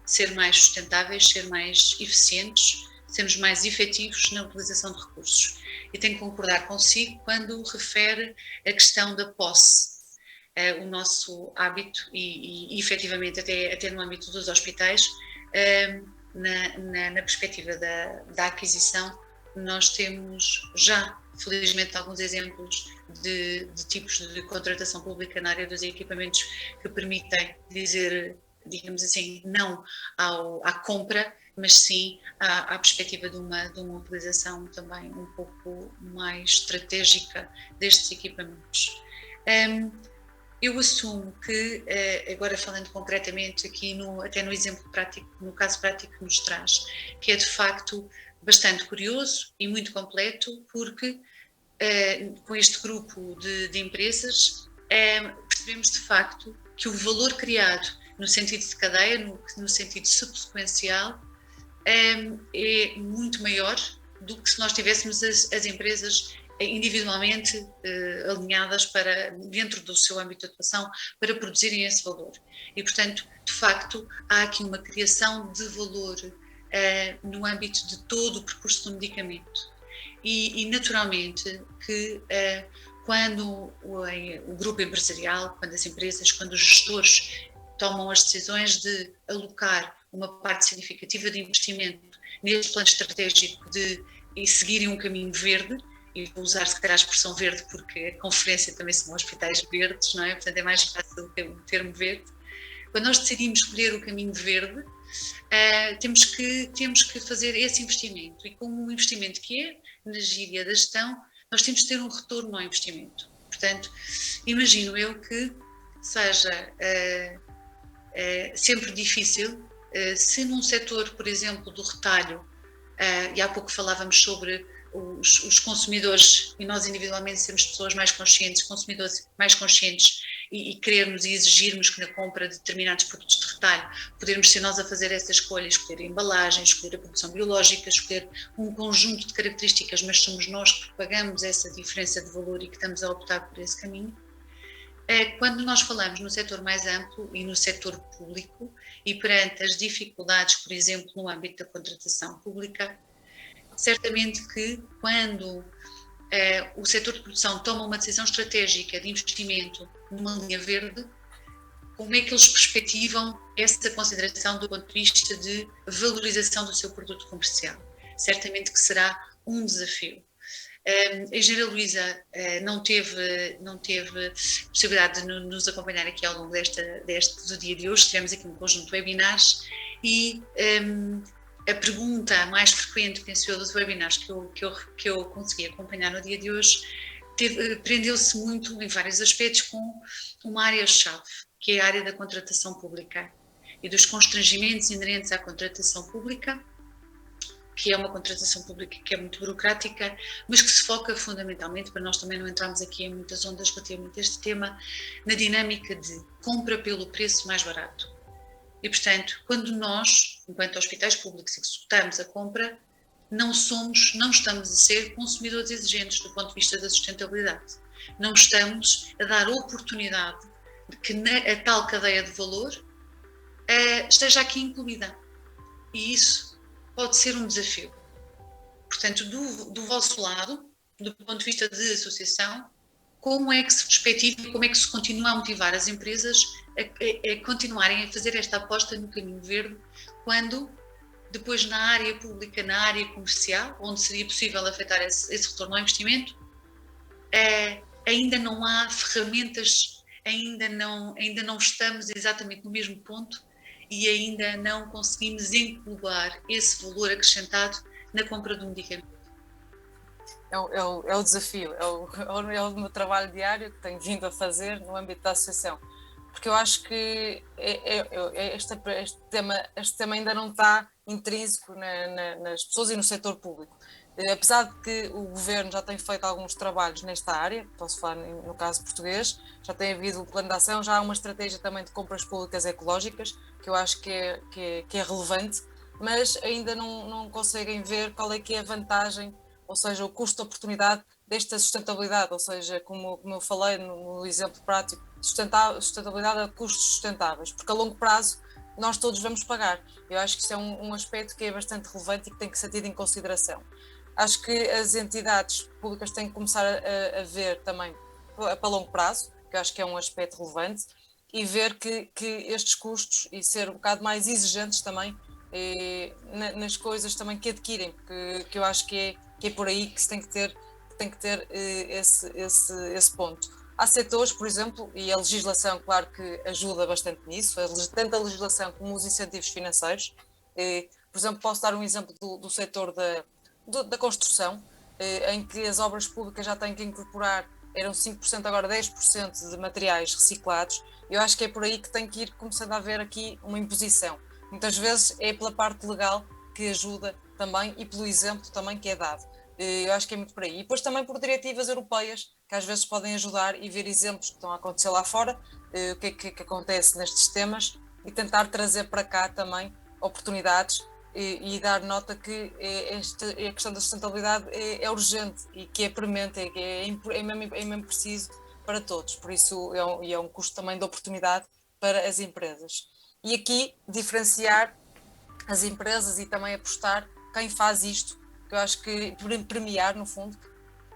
ser mais sustentáveis, ser mais eficientes, sermos mais efetivos na utilização de recursos. E tenho que concordar consigo quando refere a questão da posse. O nosso hábito, e efetivamente até no âmbito dos hospitais, na perspectiva da aquisição, nós temos já, felizmente, alguns exemplos de tipos de contratação pública na área dos equipamentos que permitem dizer, digamos assim, não à compra, mas sim à perspectiva de uma utilização também um pouco mais estratégica destes equipamentos. Eu assumo que, agora falando concretamente aqui até no exemplo prático, no caso prático que nos traz, que é de facto bastante curioso e muito completo, porque com este grupo de empresas percebemos de facto que o valor criado no sentido de cadeia, no sentido subsequencial, é muito maior do que se nós tivéssemos as empresas individualmente alinhadas para dentro do seu âmbito de atuação para produzirem esse valor. E, portanto, de facto, há aqui uma criação de valor no âmbito de todo o percurso do medicamento. E naturalmente, que quando o grupo empresarial, quando as empresas, quando os gestores tomam as decisões de alocar uma parte significativa de investimento neste plano estratégico e seguirem um caminho verde, e vou usar se calhar a expressão verde porque a conferência também são hospitais verdes, não é? Portanto é mais fácil o termo verde. Quando nós decidimos escolher o caminho verde, temos que fazer esse investimento, e como um investimento que é na gíria da gestão, nós temos de ter um retorno ao investimento. Portanto, imagino eu que seja sempre difícil, se num setor, por exemplo, do retalho, e há pouco falávamos sobre os consumidores, e nós individualmente sermos pessoas mais conscientes, consumidores mais conscientes, e querermos e exigirmos que na compra de determinados produtos de retalho podermos ser nós a fazer essa escolha, escolher a embalagem, escolher a produção biológica, escolher um conjunto de características, mas somos nós que pagamos essa diferença de valor e que estamos a optar por esse caminho. Quando nós falamos no setor mais amplo e no setor público, e perante as dificuldades, por exemplo, no âmbito da contratação pública, certamente que quando o setor de produção toma uma decisão estratégica de investimento numa linha verde, como é que eles perspectivam essa consideração do ponto de vista de valorização do seu produto comercial? Certamente que será um desafio. A engenheira Luísa não teve possibilidade de nos acompanhar aqui ao longo do dia de hoje. Tivemos aqui um conjunto de webinars e a pergunta mais frequente, penso eu, dos webinars que eu consegui acompanhar no dia de hoje, prendeu-se muito em vários aspectos com uma área-chave, que é a área da contratação pública e dos constrangimentos inerentes à contratação pública, que é uma contratação pública que é muito burocrática, mas que se foca fundamentalmente, para nós também não entrarmos aqui em muitas ondas relativamente a este tema, na dinâmica de compra pelo preço mais barato. E, portanto, quando nós, enquanto hospitais públicos, executamos a compra, não estamos a ser consumidores exigentes do ponto de vista da sustentabilidade. Não estamos a dar oportunidade de que a tal cadeia de valor esteja aqui incluída. E isso pode ser um desafio. Portanto, do vosso lado, do ponto de vista de associação, como é que se perspectiva, como é que se continua a motivar as empresas a continuarem a fazer esta aposta no caminho verde, quando depois na área pública, na área comercial, onde seria possível afetar esse retorno ao investimento, ainda não há ferramentas, ainda não estamos exatamente no mesmo ponto e ainda não conseguimos englobar esse valor acrescentado na compra do medicamento. É o desafio, é o meu trabalho diário que tenho vindo a fazer no âmbito da associação, porque eu acho que este tema ainda não está intrínseco nas pessoas e no setor público. Apesar de que o governo já tem feito alguns trabalhos nesta área, posso falar no caso português, já tem havido um plano de ação, já há uma estratégia também de compras públicas ecológicas, que eu acho que é relevante, mas ainda não conseguem ver qual é que é a vantagem, ou seja, o custo de oportunidade desta sustentabilidade, ou seja, como eu falei no exemplo prático, sustentabilidade a custos sustentáveis, porque a longo prazo nós todos vamos pagar. Eu acho que isso é um aspecto que é bastante relevante e que tem que ser tido em consideração. Acho que as entidades públicas têm que começar a ver também para longo prazo, que eu acho que é um aspecto relevante, e ver que estes custos e ser um bocado mais exigentes também nas coisas também que adquirem, porque eu acho que é por aí que se tem que ter esse ponto. Há setores, por exemplo, e a legislação, claro que ajuda bastante nisso, tanto a legislação como os incentivos financeiros. Por exemplo, posso dar um exemplo do setor da construção, em que as obras públicas já têm que incorporar, eram 5%, agora 10% de materiais reciclados. Eu acho que é por aí que tem que ir começando a haver aqui uma imposição. Muitas vezes é pela parte legal que ajuda também e pelo exemplo também que é dado. Eu acho que é muito por aí. E depois também por diretivas europeias, que às vezes podem ajudar e ver exemplos que estão a acontecer lá fora, o que é que acontece nestes temas e tentar trazer para cá também oportunidades e dar nota que a questão da sustentabilidade é urgente e que é premente, é mesmo preciso para todos. Por isso é um custo também de oportunidade para as empresas. E aqui diferenciar as empresas e também apostar quem faz isto, que eu acho que premiar, no fundo,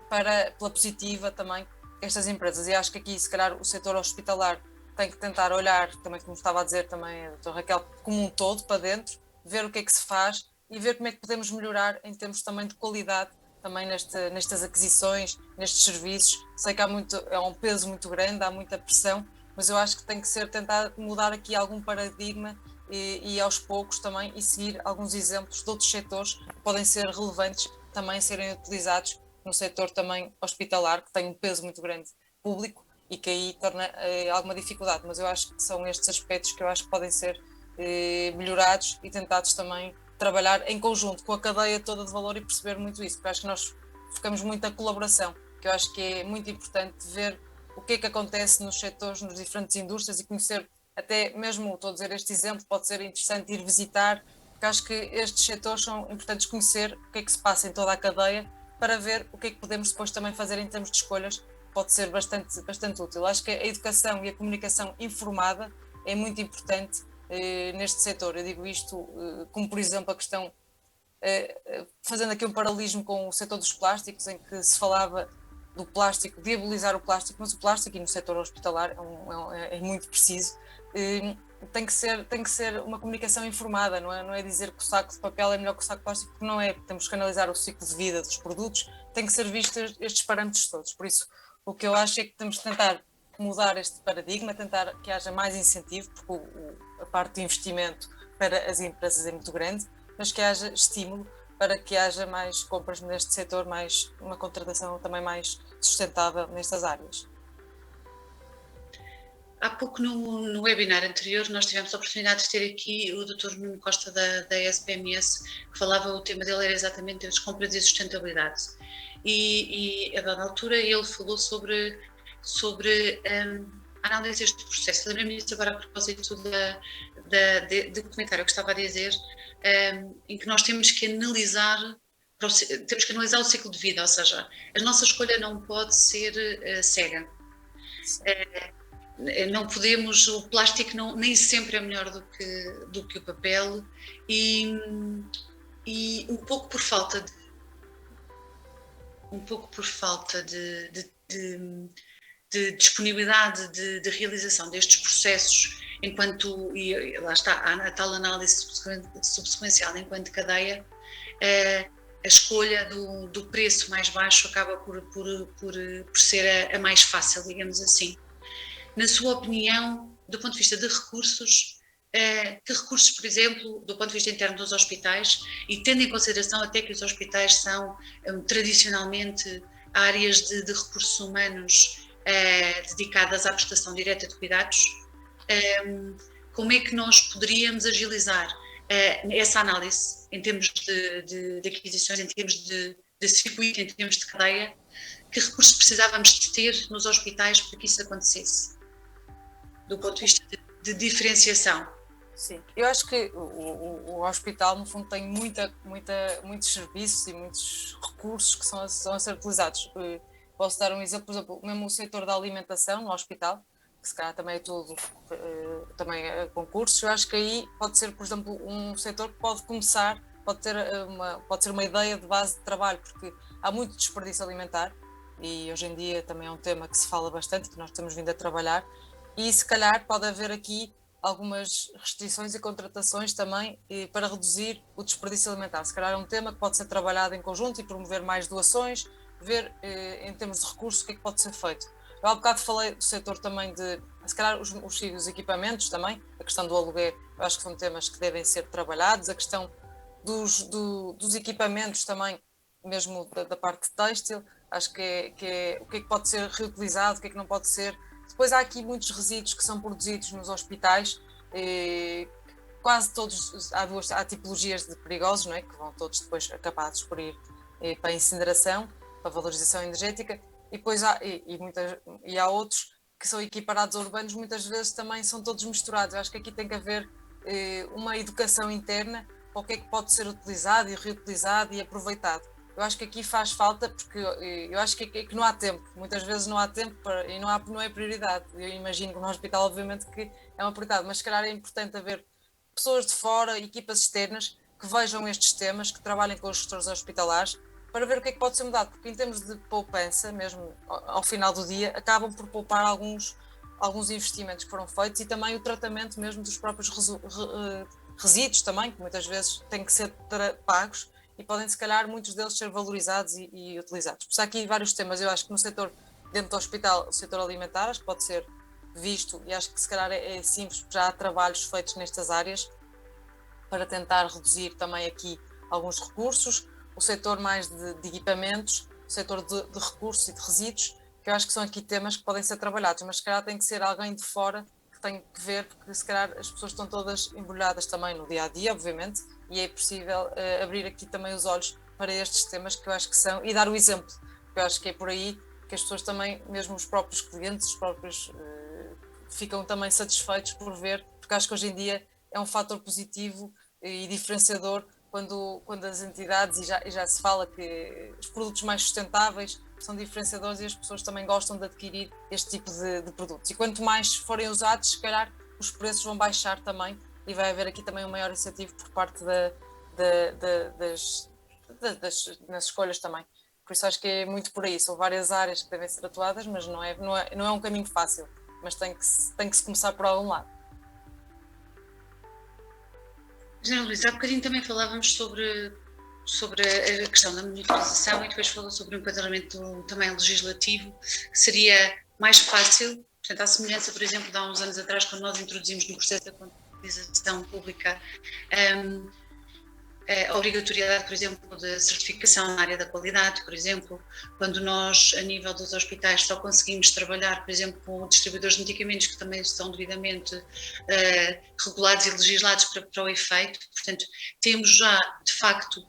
pela positiva também estas empresas. E acho que aqui, se calhar, o setor hospitalar tem que tentar olhar, também como estava a dizer também a doutora Raquel, como um todo para dentro, ver o que é que se faz e ver como é que podemos melhorar em termos também de qualidade, também nestas aquisições, nestes serviços. Sei que é um peso muito grande, há muita pressão, mas eu acho que tem que ser tentar mudar aqui algum paradigma e aos poucos também e seguir alguns exemplos de outros setores que podem ser relevantes também serem utilizados no setor também hospitalar, que tem um peso muito grande público e que aí torna alguma dificuldade, mas eu acho que são estes aspectos que eu acho que podem ser melhorados e tentados também trabalhar em conjunto com a cadeia toda de valor e perceber muito isso, porque acho que nós focamos muito na colaboração, que eu acho que é muito importante ver o que é que acontece nos setores, nas diferentes indústrias e conhecer até mesmo, estou a dizer este exemplo, pode ser interessante ir visitar, porque acho que estes setores são importantes conhecer o que é que se passa em toda a cadeia para ver o que é que podemos depois também fazer em termos de escolhas, pode ser bastante útil. Acho que a educação e a comunicação informada é muito importante neste setor. Eu digo isto como, por exemplo, a questão, fazendo aqui um paralelismo com o setor dos plásticos, em que se falava do plástico, diabolizar o plástico, mas o plástico, e no setor hospitalar é muito preciso, tem que ser uma comunicação informada, não é dizer que o saco de papel é melhor que o saco de plástico, porque não é, temos que analisar o ciclo de vida dos produtos, tem que ser vistos estes parâmetros todos. Por isso, o que eu acho é que temos de tentar mudar este paradigma, tentar que haja mais incentivo, porque a parte de investimento para as empresas é muito grande, mas que haja estímulo para que haja mais compras neste setor, mais uma contratação também mais sustentável nestas áreas. Há pouco no webinar anterior nós tivemos a oportunidade de ter aqui o Dr. Nuno Costa da SPMS, que falava, o tema dele era exatamente as compras e a sustentabilidade. E a dada altura ele falou sobre a análise deste processo. Lembro-me disso agora a propósito do comentário que estava a dizer, em que nós temos que analisar o ciclo de vida, ou seja, a nossa escolha não pode ser cega. Não podemos, o plástico nem sempre é melhor do que o papel, e um pouco por falta de disponibilidade de realização destes processos, e lá está a tal análise subsequencial enquanto cadeia, a escolha do preço mais baixo acaba por ser a mais fácil, digamos assim. Na sua opinião, do ponto de vista de recursos, que recursos, por exemplo, do ponto de vista interno dos hospitais, e tendo em consideração até que os hospitais são tradicionalmente áreas de recursos humanos dedicadas à prestação direta de cuidados, como é que nós poderíamos agilizar essa análise em termos de aquisições, em termos de circuito, em termos de cadeia? Que recursos precisávamos de ter nos hospitais para que isso acontecesse, do ponto de vista de diferenciação? Sim, eu acho que o hospital, no fundo, tem muitos serviços e muitos recursos que são a ser utilizados. Posso dar um exemplo, por exemplo, mesmo o setor da alimentação no hospital, que se calhar também é tudo, também é concursos. Eu acho que aí pode ser, por exemplo, um setor que pode começar, pode ser uma ideia de base de trabalho, porque há muito desperdício alimentar, e hoje em dia também é um tema que se fala bastante, que nós temos vindo a trabalhar, e se calhar pode haver aqui algumas restrições e contratações também para reduzir o desperdício alimentar. Se calhar é um tema que pode ser trabalhado em conjunto e promover mais doações, ver em termos de recursos o que é que pode ser feito. Eu há bocado falei do setor também de, se calhar os equipamentos também, a questão do aluguer, eu acho que são temas que devem ser trabalhados, a questão dos equipamentos também, mesmo da parte têxtil, acho que é o que é que pode ser reutilizado, o que é que não pode ser. Depois há aqui muitos resíduos que são produzidos nos hospitais, quase todos, há tipologias de perigosos, não é? Que vão todos depois acabados por ir para a incineração, para a valorização energética, e depois há outros que são equiparados a urbanos, muitas vezes também são todos misturados. Eu acho que aqui tem que haver uma educação interna para o que é que pode ser utilizado e reutilizado e aproveitado. Eu acho que aqui faz falta, porque eu acho que não há tempo, muitas vezes não há tempo e não é prioridade. Eu imagino que no hospital, obviamente, que é uma prioridade, mas se calhar é importante haver pessoas de fora, equipas externas, que vejam estes temas, que trabalhem com os gestores hospitalares, para ver o que é que pode ser mudado, porque em termos de poupança, mesmo ao final do dia, acabam por poupar alguns investimentos que foram feitos, e também o tratamento mesmo dos próprios resíduos também, que muitas vezes têm que ser pagos, e podem, se calhar, muitos deles ser valorizados e utilizados. Por isso há aqui vários temas. Eu acho que no setor, dentro do hospital, o setor alimentar, acho que pode ser visto, e acho que se calhar é simples, porque já há trabalhos feitos nestas áreas para tentar reduzir também aqui alguns recursos. O setor mais de equipamentos, o setor de recursos e de resíduos, que eu acho que são aqui temas que podem ser trabalhados, mas se calhar tem que ser alguém de fora que tem que ver, porque se calhar as pessoas estão todas embrulhadas também no dia-a-dia, obviamente, e é possível abrir aqui também os olhos para estes temas que eu acho que são, e dar o exemplo, porque eu acho que é por aí que as pessoas também, mesmo os próprios clientes, ficam também satisfeitos por ver, porque acho que hoje em dia é um fator positivo e diferenciador quando as entidades, e já se fala que os produtos mais sustentáveis são diferenciadores, e as pessoas também gostam de adquirir este tipo de produtos. E quanto mais forem usados, se calhar os preços vão baixar também, e vai haver aqui também um maior incentivo por parte nas escolhas também. Por isso acho que é muito por aí. São várias áreas que devem ser atuadas, mas não é um caminho fácil, mas tem que se começar por algum lado. General Luís, há bocadinho também falávamos sobre a questão da monitorização, e depois falou sobre um enquadramento também legislativo, que seria mais fácil, portanto, à semelhança, por exemplo, de há uns anos atrás, quando nós introduzimos no processo da contabilização pública a obrigatoriedade, por exemplo, de certificação na área da qualidade, por exemplo, quando nós, a nível dos hospitais, só conseguimos trabalhar, por exemplo, com distribuidores de medicamentos que também estão devidamente regulados e legislados para o efeito. Portanto, temos já, de facto,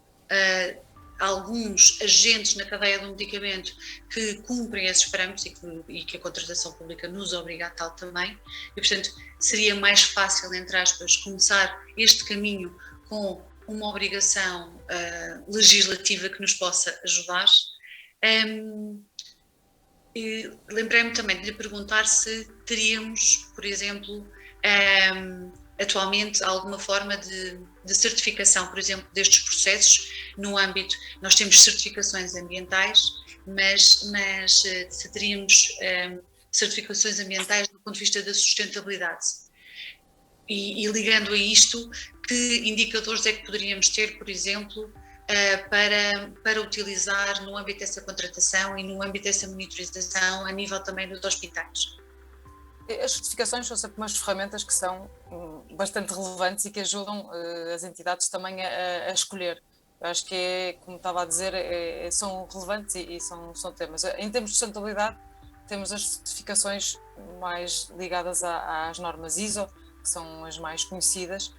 alguns agentes na cadeia do medicamento que cumprem esses parâmetros e que a contratação pública nos obriga a tal também. E, portanto, seria mais fácil, entre aspas, começar este caminho com uma obrigação legislativa que nos possa ajudar. Lembrei-me também de lhe perguntar se teríamos, por exemplo, atualmente alguma forma de certificação, por exemplo, destes processos no âmbito, nós temos certificações ambientais, mas se teríamos certificações ambientais do ponto de vista da sustentabilidade. E ligando a isto, que indicadores é que poderíamos ter, por exemplo, para utilizar no âmbito dessa contratação e no âmbito dessa monitorização a nível também dos hospitais? As certificações são sempre umas ferramentas que são bastante relevantes e que ajudam as entidades também a escolher. Eu acho que como estava a dizer, são relevantes e são temas. Em termos de sustentabilidade, temos as certificações mais ligadas às normas ISO, que são as mais conhecidas,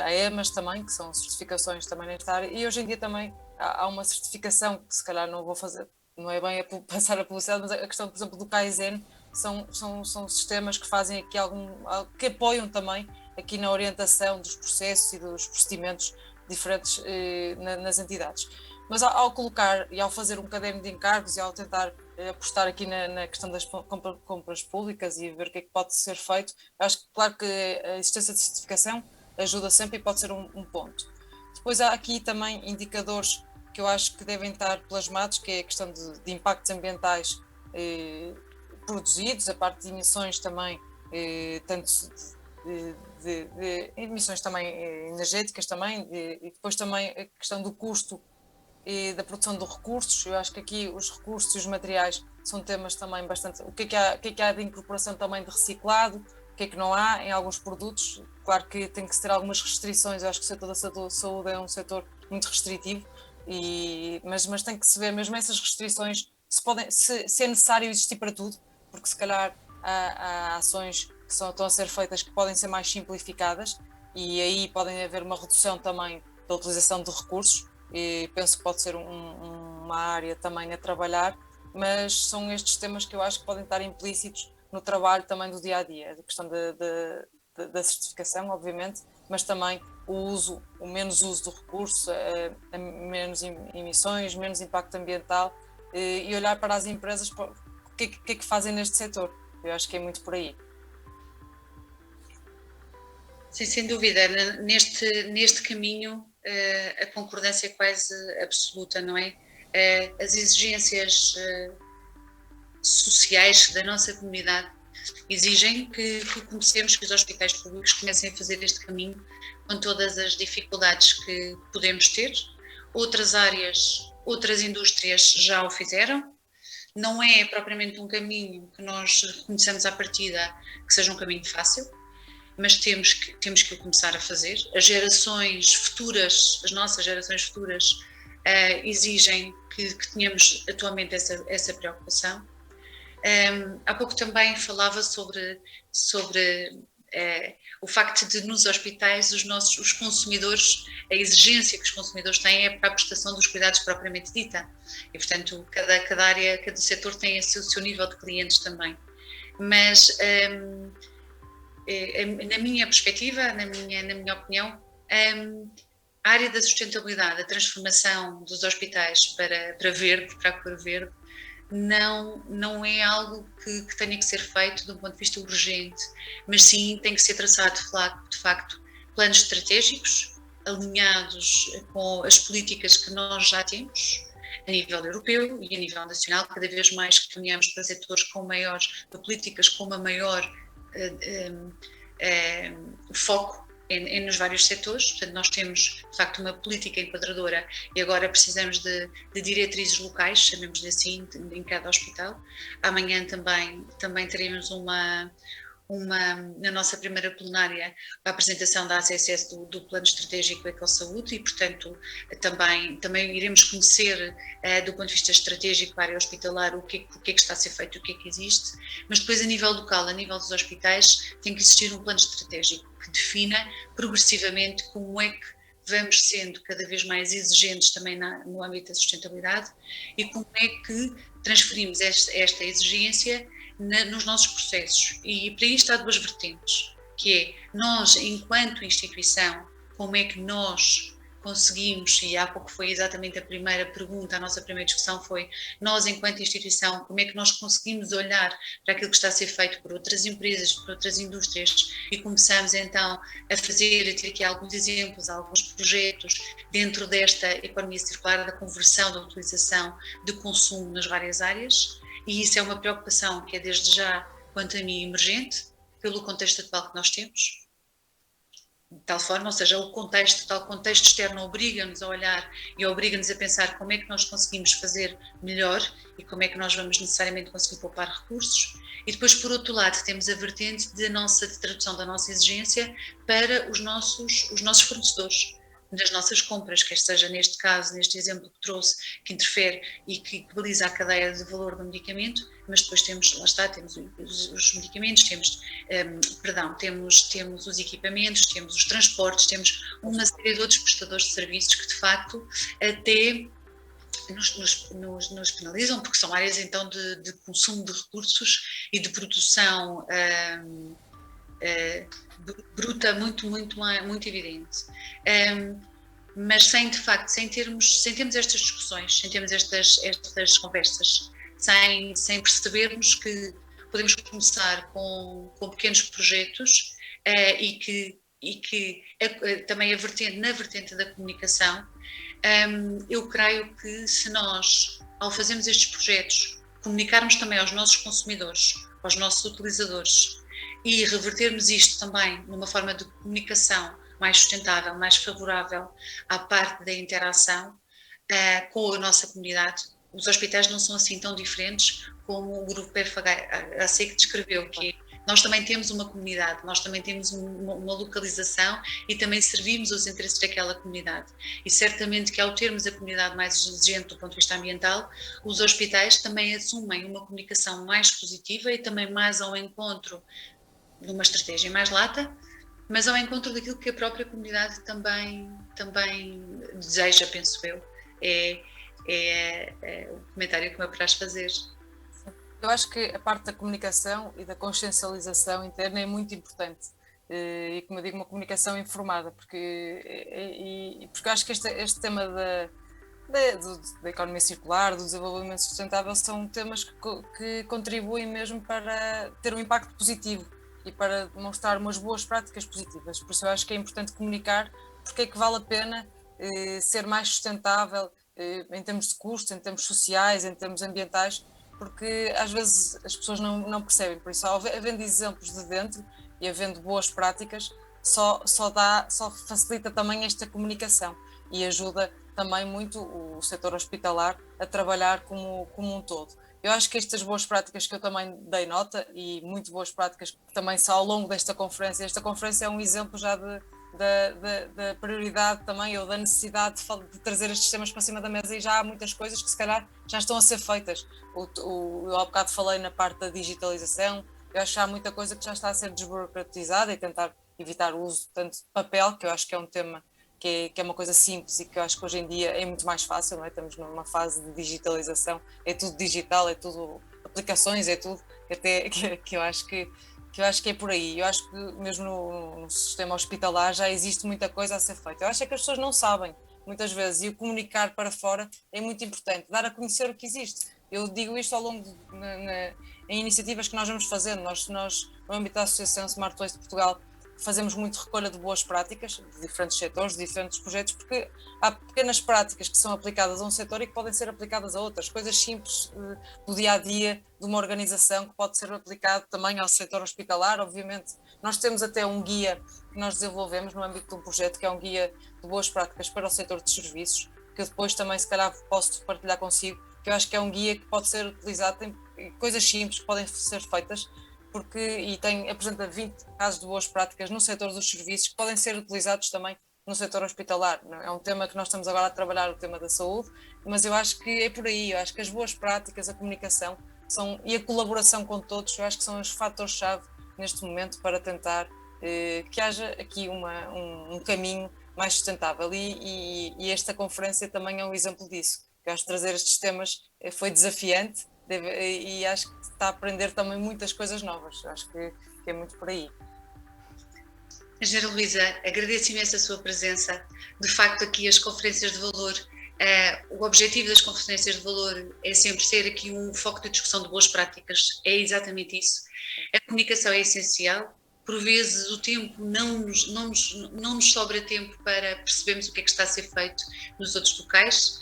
a EMAS também, que são certificações também nesta área, e hoje em dia também há uma certificação que se calhar não vou fazer, não é bem passar a publicidade, mas a questão, por exemplo, do Kaizen, são sistemas que fazem aqui que apoiam também aqui na orientação dos processos e dos procedimentos diferentes nas entidades. Mas ao colocar e ao fazer um caderno de encargos e ao tentar apostar aqui na questão das compras públicas e ver o que é que pode ser feito, acho que claro que a existência de certificação ajuda sempre e pode ser um ponto. Depois há aqui também indicadores que eu acho que devem estar plasmados, que é a questão de impactos ambientais produzidos, a parte de emissões também, tanto de emissões também energéticas também, e depois também a questão do custo e da produção de recursos. Eu acho que aqui os recursos e os materiais são temas também bastante... O que é que há de incorporação também de reciclado, o que é que não há em alguns produtos. Claro que tem que se ter algumas restrições, eu acho que o setor da saúde é um setor muito restritivo, mas tem que se ver mesmo essas restrições, se é necessário existir para tudo, porque se calhar há ações que estão a ser feitas que podem ser mais simplificadas e aí podem haver uma redução também da utilização de recursos, e penso que pode ser uma área também a trabalhar, mas são estes temas que eu acho que podem estar implícitos no trabalho também do dia-a-dia, a questão da certificação, obviamente, mas também o menos uso do recurso, menos emissões, menos impacto ambiental, e olhar para as empresas, o que é que fazem neste setor. Eu acho que é muito por aí. Sim, sem dúvida. Neste caminho a concordância é quase absoluta, não é? As exigências sociais da nossa comunidade exigem que comecemos, que os hospitais públicos comecem a fazer este caminho com todas as dificuldades que podemos ter. Outras áreas, outras indústrias já o fizeram. Não é propriamente um caminho que nós reconheçamos à partida que seja um caminho fácil, mas temos que o começar a fazer. As gerações futuras, as nossas gerações futuras, exigem que tenhamos atualmente essa preocupação. Há pouco também falava sobre o facto de nos hospitais os consumidores, a exigência que os consumidores têm é para a prestação dos cuidados propriamente dita, e portanto cada área, cada setor tem o seu nível de clientes também, mas na minha perspectiva, na minha opinião, a área da sustentabilidade, a transformação dos hospitais para verde, para a cor verde, não é algo que tenha que ser feito de um ponto de vista urgente, mas sim tem que ser traçado de facto planos estratégicos alinhados com as políticas que nós já temos a nível europeu e a nível nacional, cada vez mais que caminhamos para setores com maiores, para políticas com uma maior foco nos vários setores. Portanto, nós temos de facto uma política enquadradora e agora precisamos de diretrizes locais, chamemos-lhe assim, em cada hospital. Amanhã também teremos na nossa primeira plenária, a apresentação da ACSS do Plano Estratégico Ecosaúde e, portanto, também iremos conhecer, do ponto de vista estratégico, a área hospitalar, o que é que está a ser feito, o que é que existe, mas depois, a nível local, a nível dos hospitais, tem que existir um plano estratégico que defina progressivamente como é que vamos sendo cada vez mais exigentes também no âmbito da sustentabilidade e como é que transferimos esta exigência nos nossos processos. E para isto há duas vertentes, que é nós, enquanto instituição, como é que nós conseguimos, e há pouco foi exatamente a primeira pergunta, a nossa primeira discussão foi, nós enquanto instituição, como é que nós conseguimos olhar para aquilo que está a ser feito por outras empresas, por outras indústrias, e começamos então a ter aqui alguns exemplos, alguns projetos dentro desta economia circular, da conversão, da utilização, de consumo nas várias áreas, e isso é uma preocupação que é desde já, quanto a mim, emergente, pelo contexto atual que nós temos. De tal forma, ou seja, o tal contexto externo obriga-nos a olhar e obriga-nos a pensar como é que nós conseguimos fazer melhor e como é que nós vamos necessariamente conseguir poupar recursos. E depois, por outro lado, temos a vertente de tradução da nossa exigência para os nossos fornecedores, nas nossas compras, quer seja neste caso, neste exemplo que trouxe, que interfere e que baliza a cadeia de valor do medicamento, mas depois temos os medicamentos, temos os equipamentos, temos os transportes, temos uma série de outros prestadores de serviços que de facto até nos penalizam, porque são áreas então de consumo de recursos e de produção bruta muito evidente. Mas sem termos estas discussões, sem termos estas conversas, sem percebermos que podemos começar com pequenos projetos e que também na vertente da comunicação, eu creio que se nós, ao fazermos estes projetos, comunicarmos também aos nossos consumidores, aos nossos utilizadores e revertermos isto também numa forma de comunicação mais sustentável, mais favorável à parte da interação com a nossa comunidade. Os hospitais não são assim tão diferentes como o grupo PFHC que descreveu, que nós também temos uma comunidade, nós também temos uma localização e também servimos os interesses daquela comunidade. E certamente que ao termos a comunidade mais exigente do ponto de vista ambiental, os hospitais também assumem uma comunicação mais positiva e também mais ao encontro de uma estratégia mais lata, mas ao encontro daquilo que a própria comunidade também deseja, penso eu. É o comentário que me apraz fazer. Eu acho que a parte da comunicação e da consciencialização interna é muito importante e, como eu digo, uma comunicação informada, porque eu acho que este tema da economia circular, do desenvolvimento sustentável, são temas que contribuem mesmo para ter um impacto positivo e para demonstrar umas boas práticas positivas. Por isso eu acho que é importante comunicar porque é que vale a pena ser mais sustentável em termos de custos, em termos sociais, em termos ambientais, porque às vezes as pessoas não percebem. Por isso, havendo exemplos de dentro e havendo boas práticas, só facilita também esta comunicação e ajuda também muito o setor hospitalar a trabalhar como um todo. Eu acho que estas boas práticas que eu também dei nota e muito boas práticas que também são ao longo desta conferência, esta conferência é um exemplo já da prioridade também, ou da necessidade de trazer estes temas para cima da mesa, e já há muitas coisas que se calhar já estão a ser feitas. Eu há bocado falei na parte da digitalização, eu acho que há muita coisa que já está a ser desburocratizada e tentar evitar o uso tanto de papel, que eu acho que é um tema que é uma coisa simples e que eu acho que hoje em dia é muito mais fácil, não é? Estamos numa fase de digitalização, é tudo digital, é tudo aplicações, é tudo até que eu acho que é por aí. Eu acho que mesmo no sistema hospitalar já existe muita coisa a ser feita. Eu acho que as pessoas não sabem muitas vezes, e o comunicar para fora é muito importante, dar a conhecer o que existe. Eu digo isto ao longo em iniciativas que nós vamos fazendo. Nós no âmbito da Associação Smart Waste de Portugal, fazemos muito recolha de boas práticas de diferentes setores, de diferentes projetos, porque há pequenas práticas que são aplicadas a um setor e que podem ser aplicadas a outras, coisas simples do dia-a-dia de uma organização que pode ser aplicado também ao setor hospitalar. Obviamente, nós temos até um guia que nós desenvolvemos no âmbito de um projeto, que é um guia de boas práticas para o setor de serviços, que eu depois também se calhar posso partilhar consigo, que eu acho que é um guia que pode ser utilizado, tem coisas simples que podem ser feitas, apresenta 20 casos de boas práticas no setor dos serviços que podem ser utilizados também no setor hospitalar. É um tema que nós estamos agora a trabalhar, o tema da saúde, mas eu acho que é por aí. Eu acho que as boas práticas, a comunicação e a colaboração com todos, eu acho que são os fatores-chave neste momento para tentar que haja aqui um caminho mais sustentável, e esta conferência também é um exemplo disso. Eu acho que trazer estes temas foi desafiante e acho que está a aprender também muitas coisas novas. Eu acho que é muito por aí. Engenheira Luísa, agradeço imenso a sua presença. De facto, aqui as conferências de valor, o objetivo das conferências de valor é sempre ser aqui um foco de discussão de boas práticas, é exatamente isso. A comunicação é essencial. Por vezes o tempo não nos sobra tempo para percebermos o que é que está a ser feito nos outros locais.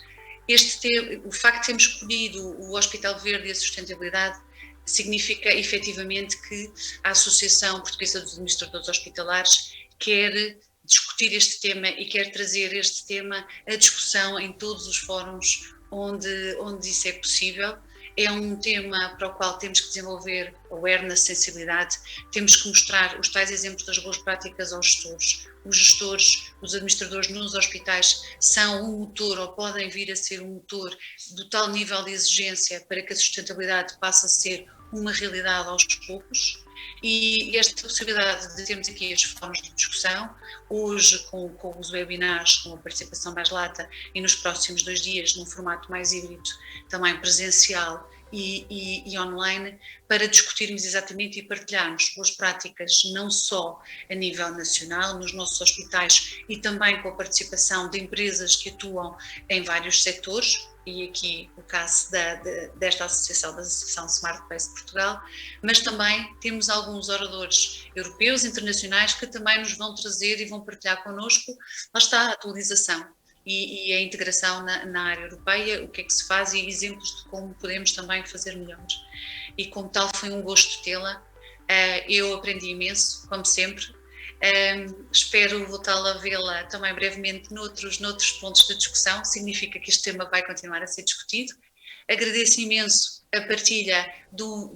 O facto de termos escolhido o Hospital Verde e a sustentabilidade significa efetivamente que a Associação Portuguesa dos Administradores Hospitalares quer discutir este tema e quer trazer este tema à discussão em todos os fóruns onde isso é possível. É um tema para o qual temos que desenvolver awareness, sensibilidade, temos que mostrar os tais exemplos das boas práticas aos gestores. Os gestores, os administradores nos hospitais são um motor, ou podem vir a ser um motor do tal nível de exigência para que a sustentabilidade passe a ser uma realidade aos poucos. E esta possibilidade de termos aqui estes fóruns de discussão, hoje com os webinars, com a participação mais lata, e nos próximos 2 dias num formato mais híbrido, também presencial e online, para discutirmos exatamente e partilharmos boas práticas, não só a nível nacional, nos nossos hospitais, e também com a participação de empresas que atuam em vários setores, e aqui o caso desta associação, da Associação Smart Place de Portugal, mas também temos alguns oradores europeus, internacionais, que também nos vão trazer e vão partilhar connosco, lá está a atualização e a integração na área europeia, o que é que se faz e exemplos de como podemos também fazer melhores. E como tal foi um gosto tê-la, eu aprendi imenso, como sempre. Espero voltá-la a vê-la também brevemente noutros pontos de discussão. Significa que este tema vai continuar a ser discutido. Agradeço imenso a partilha do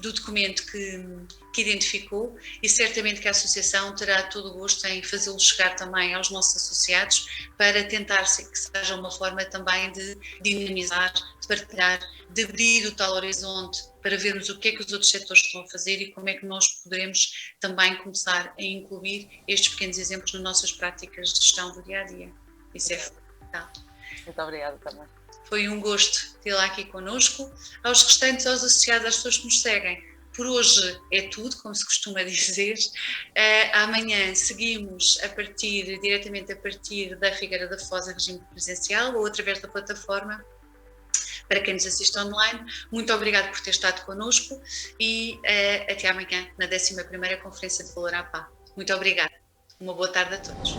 documento que identificou, e certamente que a Associação terá todo o gosto em fazê-lo chegar também aos nossos associados, para tentar que seja uma forma também de dinamizar, de partilhar, de abrir o tal horizonte para vermos o que é que os outros setores estão a fazer e como é que nós poderemos também começar a incluir estes pequenos exemplos nas nossas práticas de gestão do dia-a-dia. Isso é fundamental. Muito obrigada também. Foi um gosto tê-la aqui connosco. Aos restantes, aos associados, às pessoas que nos seguem, por hoje é tudo, como se costuma dizer. Amanhã seguimos diretamente a partir da Figueira da Foz, em regime presencial, ou através da plataforma, para quem nos assiste online. Muito obrigado por ter estado connosco e até amanhã, na 11ª Conferência de Valor APA. Muito obrigada. Uma boa tarde a todos.